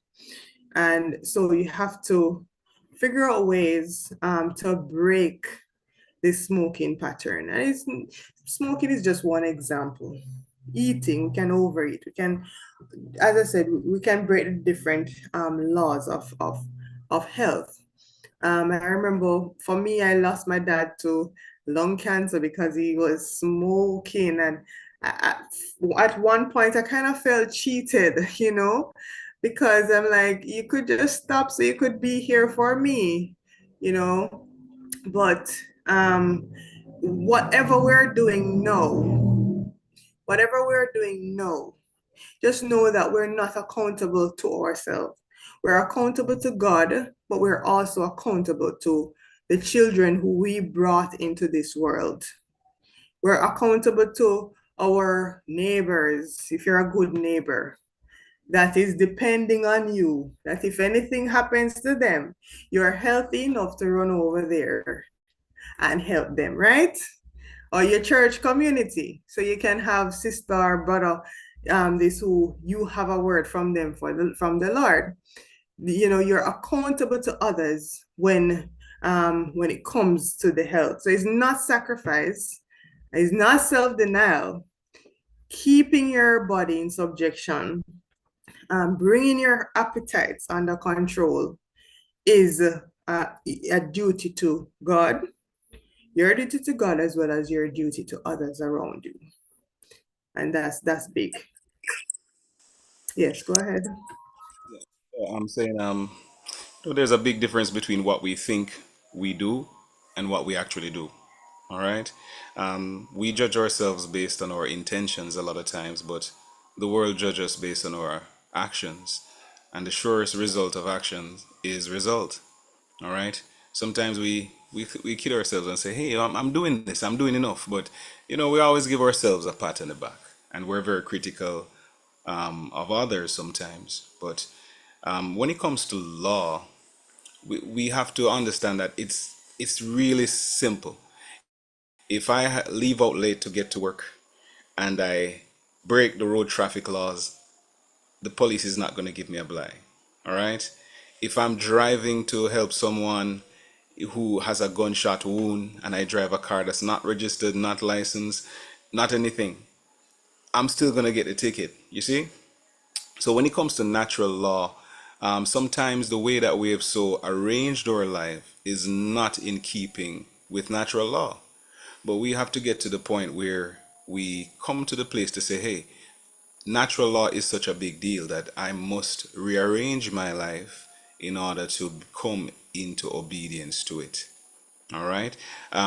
And so you have to figure out ways to break this smoking pattern. And smoking is just one example. Eating, we can overeat. We can, as I said, we can break the different laws of health. I remember for me, I lost my dad to lung cancer because he was smoking. And at one point, I kind of felt cheated, because I'm like, you could just stop so you could be here for me, you know. But whatever we're doing, no. Whatever we're doing, no. Just know that we're not accountable to ourselves. We're accountable to God, but we're also accountable to the children who we brought into this world. We're accountable to our neighbors, if you're a good neighbor, that is depending on you, that if anything happens to them, you're healthy enough to run over there and help them, right? Or your church community, so you can have sister or brother, this who you have a word from them from the Lord. You're accountable to others when it comes to the health. So it's not sacrifice, it's not self-denial. Keeping your body in subjection, bringing your appetites under control is a duty to God, your duty to God, as well as your duty to others around you. And that's big. Yes, go ahead. I'm saying, there's a big difference between what we think we do and what we actually do. All right. We judge ourselves based on our intentions a lot of times, but the world judges us based on our actions. and the surest result of actions is result. All right. Sometimes we kid ourselves and say, "Hey, I'm doing this. I'm doing enough." But we always give ourselves a pat on the back, and we're very critical of others sometimes. But when it comes to law, we have to understand that it's really simple. If I leave out late to get to work and I break the road traffic laws, the police is not going to give me a blight. All right. If I'm driving to help someone who has a gunshot wound and I drive a car that's not registered, not licensed, not anything, I'm still going to get the ticket. You see? So when it comes to natural law, sometimes the way that we have so arranged our life is not in keeping with natural law. But we have to get to the point where we come to the place to say, hey, natural law is such a big deal that I must rearrange my life in order to come into obedience to it. All right.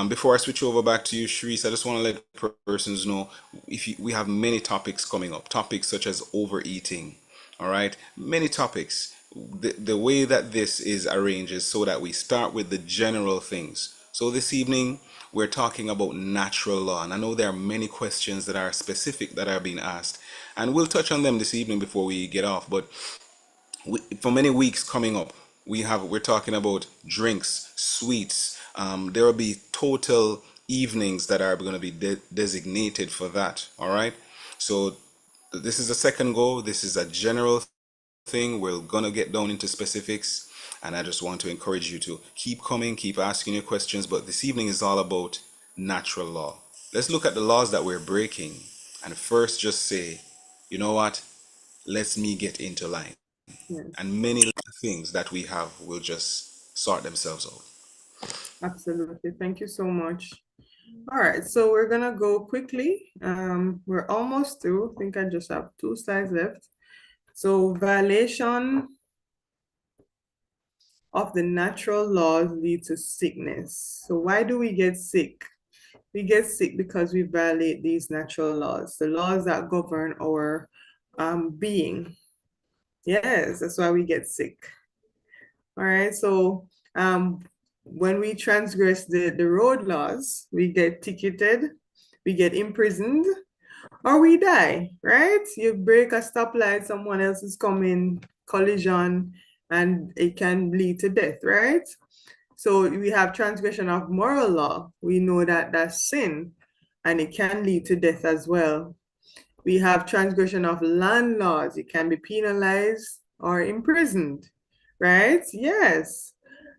Before I switch over back to you, Sharice, I just want to let persons know we have many topics coming up, topics such as overeating. All right. Many topics. The way that this is arranged is so that we start with the general things. So this evening, we're talking about natural law. And I know there are many questions that are specific that are being asked. And we'll touch on them this evening before we get off. But for many weeks coming up, we're talking about drinks, sweets. There will be total evenings that are going to be designated for that. All right. So this is a second go. This is a general thing. We're gonna get down into specifics, and I just want to encourage you to keep coming, keep asking your questions. But this evening is all about natural law. Let's look at the laws that we're breaking, and first just say, you know what? Let me get into line, Yes, and many things that we have will just sort themselves out. absolutely. Thank you so much. All right, so we're gonna go quickly. We're almost through. I think I just have 2 slides left. So violation of the natural laws lead to sickness. So why do we get sick? We get sick because we violate these natural laws, the laws that govern our being. Yes, that's why we get sick. All right, so when we transgress the road laws, we get ticketed, we get imprisoned, or we die, right? You break a stoplight, someone else is coming, collision, and it can lead to death, right? So we have transgression of moral law. We know that that's sin, and it can lead to death as well. We have transgression of land laws. It can be penalized or imprisoned, right? Yes.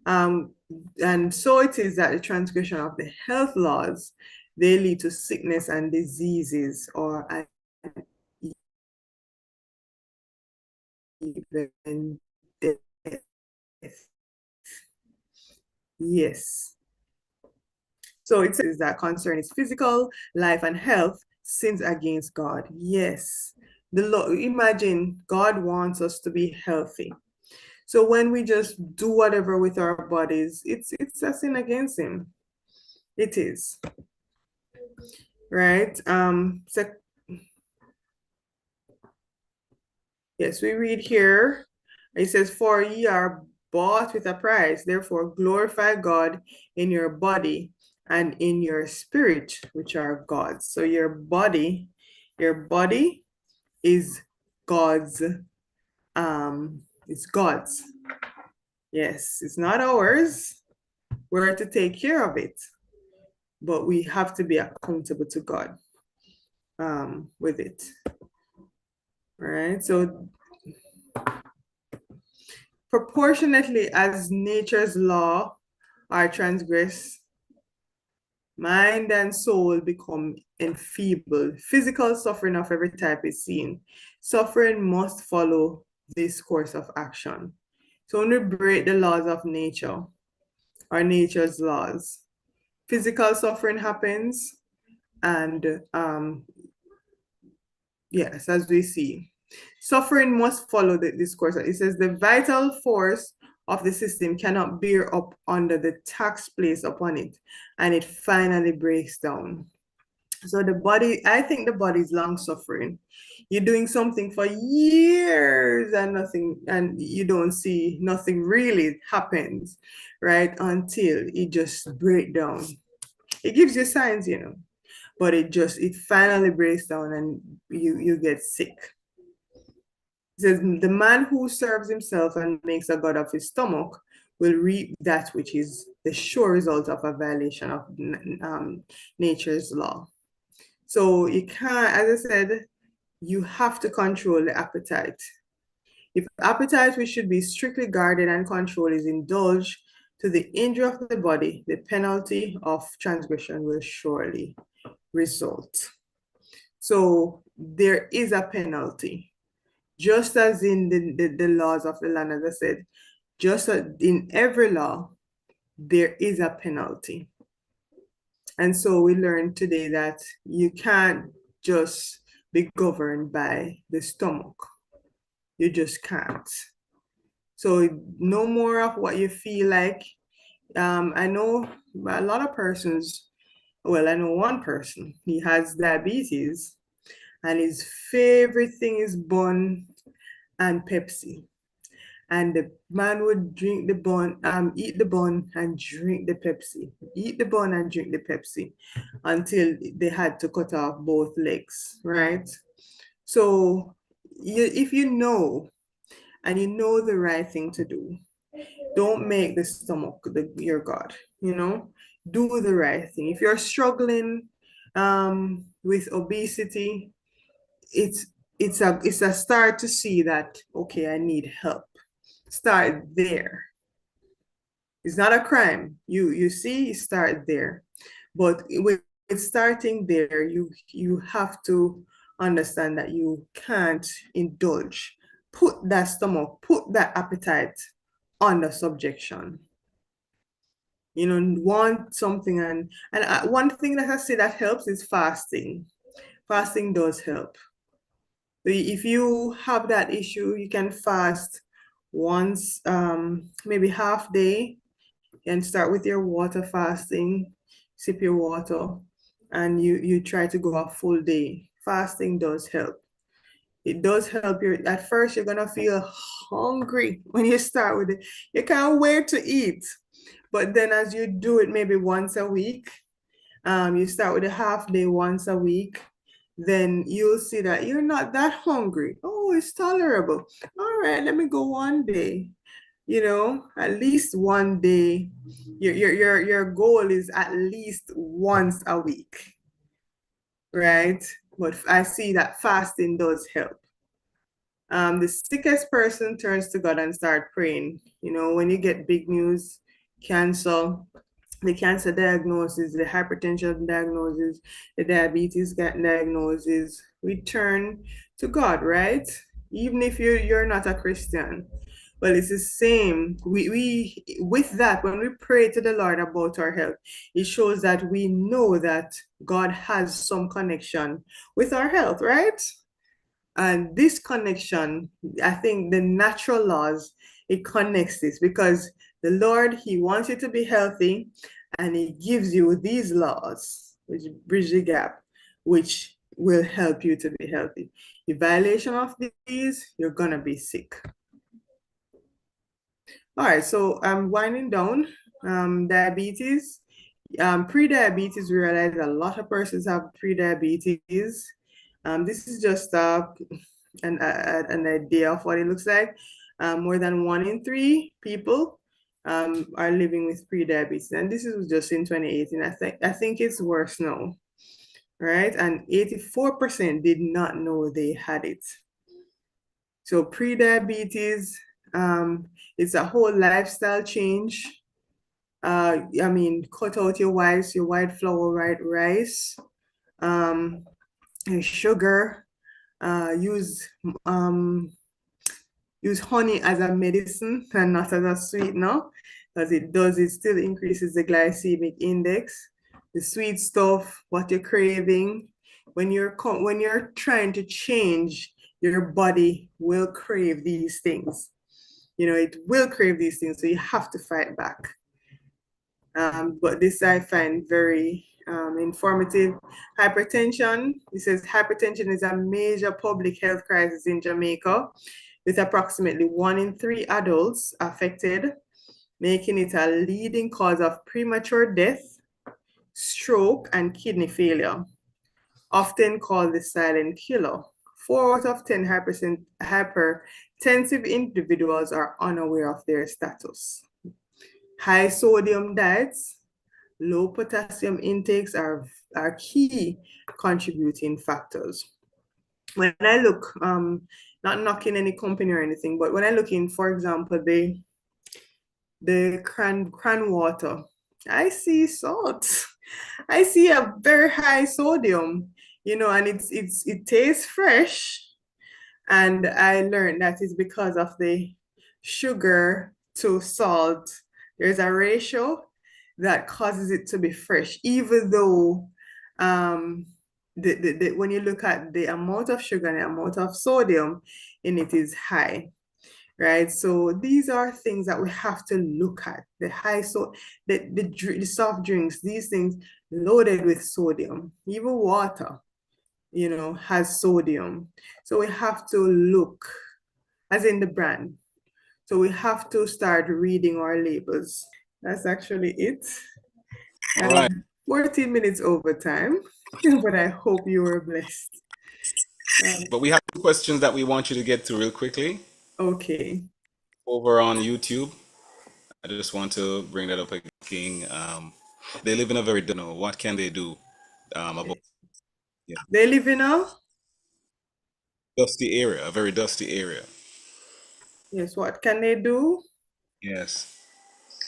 And so it is that the transgression of the health laws, they lead to sickness and diseases or even death. Yes. So it says that concern is physical, life, and health, sins against God. Yes. The Lord, imagine God wants us to be healthy. So when we just do whatever with our bodies, it's a sin against him. It is. Right? Yes, we read here. It says, "For ye are bought with a price, therefore glorify God in your body and in your spirit, which are God's." So your body is God's, it's God's. Yes, it's not ours. We're to take care of it, but we have to be accountable to God with it. All right. So proportionately as nature's law are transgressed, mind and soul become enfeebled. Physical suffering of every type is seen. Suffering must follow this course of action. So when we break the laws of nature, or nature's laws, physical suffering happens, and yes, as we see, suffering must follow this course. It says the vital force of the system cannot bear up under the tax placed upon it, and it finally breaks down. So the body, I think the body is long suffering. You're doing something for years and nothing, and you don't see nothing really happens, right? Until it just break down. It gives you signs, but it finally breaks down and you get sick. It says the man who serves himself and makes a god of his stomach will reap that which is the sure result of a violation of nature's law. So you can't, as I said, you have to control the appetite. If appetite, which should be strictly guarded and controlled, is indulged to the injury of the body, the penalty of transgression will surely result. So there is a penalty, just as in the laws of the land, as I said, just as in every law, there is a penalty. And so we learned today that you can't just be governed by the stomach. You just can't. So no more of what you feel like. I know a lot of persons, well, I know one person, he has diabetes and his favorite thing is bun and Pepsi. And the man would drink the bun, eat the bun and drink the Pepsi, eat the bun and drink the Pepsi until they had to cut off both legs, right? So if you know and you know the right thing to do, don't make the stomach your God, do the right thing. If you're struggling with obesity, it's a start to see that, okay, I need help. Start there. It's not a crime. You see, start there. But with starting there, you have to understand that you can't indulge. Put that stomach, put that appetite under subjection. Want something, and one thing that I say that helps is fasting. Fasting does help. If you have that issue, you can fast once, maybe half day, and start with your water fasting, sip your water, and you try to go a full day. Fasting does help. It does help you. At first, you're gonna feel hungry when you start with it. You can't wait to eat. But then as you do it maybe once a week, you start with a half day once a week, then you'll see that you're not that hungry. Oh, it's tolerable. All right, let me go one day. At least one day. Your goal is at least once a week, right? But I see that fasting does help. The sickest person turns to God and start praying. When you get big news, cancer, the cancer diagnosis, the hypertension diagnosis, the diabetes diagnosis, we turn to God, right? Even if you're not a Christian. Well, it's the same. We with that, when we pray to the Lord about our health, it shows that we know that God has some connection with our health, right? And this connection, I think the natural laws, it connects this because the Lord, He wants you to be healthy and He gives you these laws, which bridge the gap, which will help you to be healthy. In violation of these, you're going to be sick. All right, so I'm winding down. Diabetes. Pre-diabetes, we realize a lot of persons have pre-diabetes. This is just an idea of what it looks like. More than 1 in 3 people are living with pre-diabetes, and this is just in 2018. I think it's worse now, right? And 84% did not know they had it. So pre-diabetes, it's a whole lifestyle change. Cut out your white flour, white rice, and sugar. Use honey as a medicine and not as a sweetener, because it still increases the glycemic index. The sweet stuff, what you're craving, when you're trying to change, your body will crave these things. It will crave these things, so you have to fight back. But this I find very informative. Hypertension, it says hypertension is a major public health crisis in Jamaica, with approximately 1 in 3 adults affected, making it a leading cause of premature death, stroke, and kidney failure, often called the silent killer. 4 out of 10 hypertensive individuals are unaware of their status. High sodium diets, low potassium intakes are key contributing factors. When I look, not knocking any company or anything, but when I look in, for example, the cran water, I see salt. I see a very high sodium, and it tastes fresh. And I learned that is because of the sugar to salt. There's a ratio that causes it to be fresh, even though when you look at the amount of sugar and the amount of sodium in it is high, right? So these are things that we have to look at. The high the soft drinks, these things loaded with sodium, even water, has sodium. So we have to look, as in the brand. So we have to start reading our labels. That's actually it. All right. 14 minutes overtime, but I hope you were blessed. But we have two questions that we want you to get to real quickly Okay. over on YouTube. I just want to bring that up again. They live in a very, what can they do about They live in a, dusty area, a very dusty area? yes, what can they do? Yes.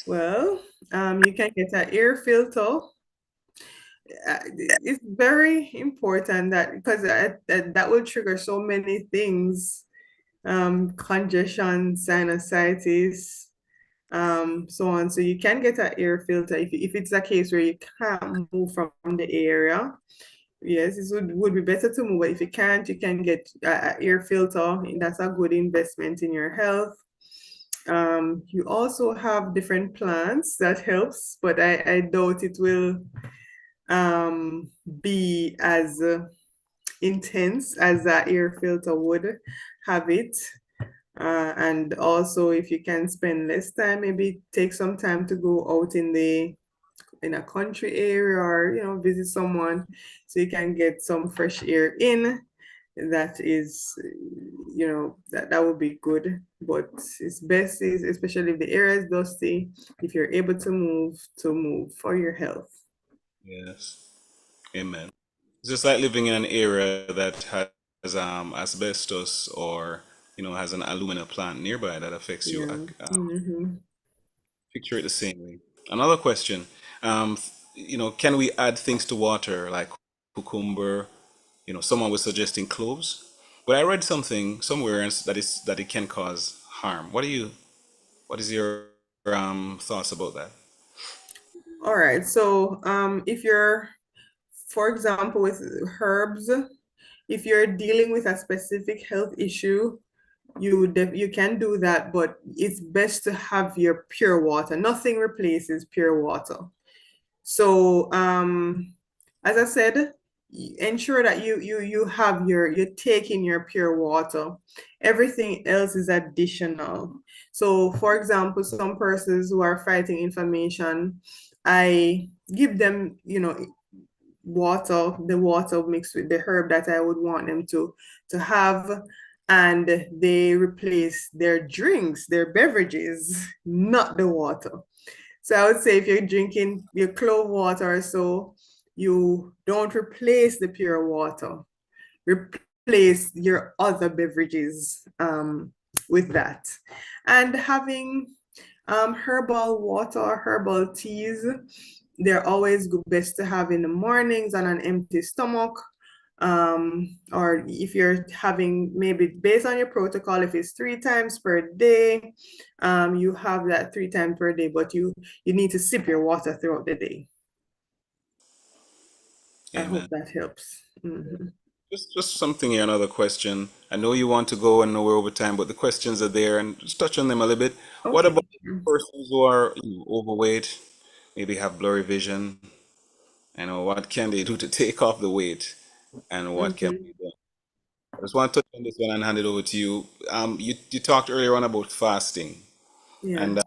Well, you can get an air filter. It's very important that because that will trigger so many things, congestion, sinusitis, so on. So you can get an air filter if it's a case where you can't move from the area. Yes, it would be better to move, but if you can't, you can get an air filter. That's a good investment in your health. You also have different plants that helps, but I doubt it will be as intense as that air filter would have it. And also, if you can spend less time, maybe take some time to go out in a country area, or visit someone so you can get some fresh air in. That is, that would be good. But it's best is, especially if the area is dusty, if you're able to move for your health. Yes. Amen. It's just like living in an area that has asbestos or has an aluminum plant nearby that affects you. Yeah. Mm-hmm. Picture it the same way. Another question. Can we add things to water like cucumber? Someone was suggesting cloves, but I read something somewhere that it can cause harm. What is your thoughts about that? All right. So, if you're, for example, with herbs, if you're dealing with a specific health issue, you can do that, but it's best to have your pure water. Nothing replaces pure water. So, as I said, ensure that you're taking your pure water. Everything else is additional. So, for example, some persons who are fighting inflammation, I give them, the water mixed with the herb that I would want them to have, and they replace their drinks, their beverages, not the water. So I would say if you're drinking your clove water or so, you don't replace the pure water. Replace your other beverages with that. And having herbal water, herbal teas, they're always best to have in the mornings on an empty stomach. Or if you're having, maybe based on your protocol, if it's 3 times per day, you have that 3 times per day, but you need to sip your water throughout the day. I hope Amen. that helps. Mhm. Just something here, another question. I know you want to go and know we're over time, but the questions are there, and just touch on them a little bit. What Okay. about persons who are overweight, maybe have blurry vision. What can they do to take off the weight, and what can Mm-hmm. be done? I just want to touch on this one and hand it over to you. You talked earlier on about fasting, Yeah, and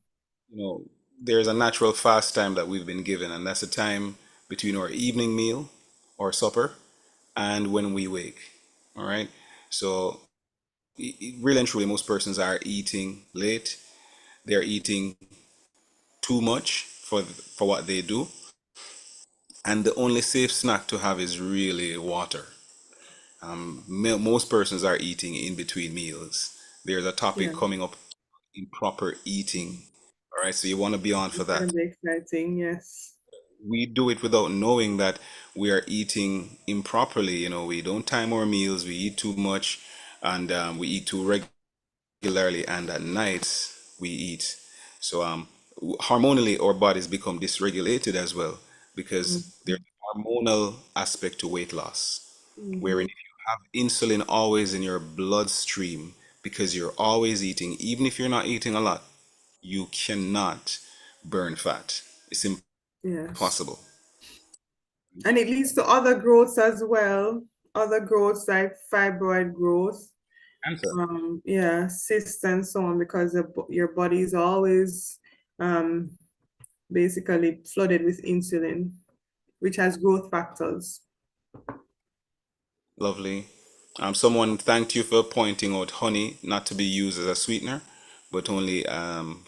you know, there's a natural fast time that we've been given, and that's the time between our evening meal or supper and when we wake. All right. So, really and truly, most persons are eating late. They're eating too much for what they do, and the only safe snack to have is really water. Most persons are eating in between meals. There's a topic yeah. coming up, improper eating. All right, so you want to be on for It's gonna that. be exciting, yes. We do it without knowing that we are eating improperly. We don't time our meals, we eat too much, and we eat too regularly, and at night we eat. So, hormonally, our bodies become dysregulated as well because there's a hormonal aspect to weight loss, Mm-hmm. wherein if you have insulin always in your bloodstream because you're always eating, even if you're not eating a lot, you cannot burn fat. It's Yes. impossible. And it leads to other growths as well, other growths like fibroid growth, Cancer. yeah, cysts and so on, because your body is always um, basically flooded with insulin, which has growth factors. Lovely. Someone thanked you for pointing out honey not to be used as a sweetener, but only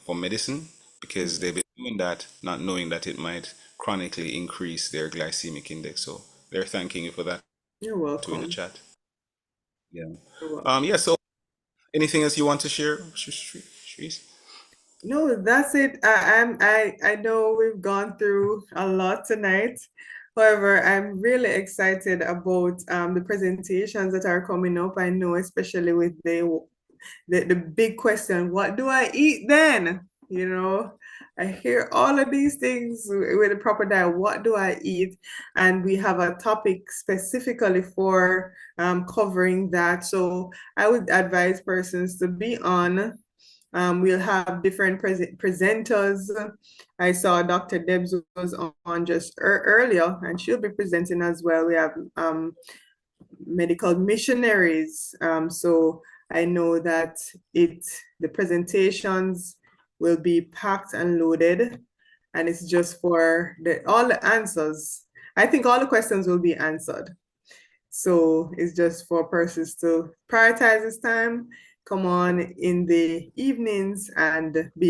for medicine, because they've been doing that, not knowing that it might chronically increase their glycemic index. So they're thanking you for that You're too in the welcome. chat. Yeah. You're welcome. Yeah. So anything else you want to share, Shrees? No, that's it. I know we've gone through a lot tonight. However, I'm really excited about the presentations that are coming up. I know, especially with the big question, what do I eat then? I hear all of these things with the proper diet. What do I eat? And we have a topic specifically for covering that. So I would advise persons to be on. We'll have different presenters. I saw Dr. Debs was on just earlier, and she'll be presenting as well. We have medical missionaries. So I know that the presentations will be packed and loaded, and it's just for all the answers. I think all the questions will be answered. So it's just for persons to prioritize this time, come on in the evenings and be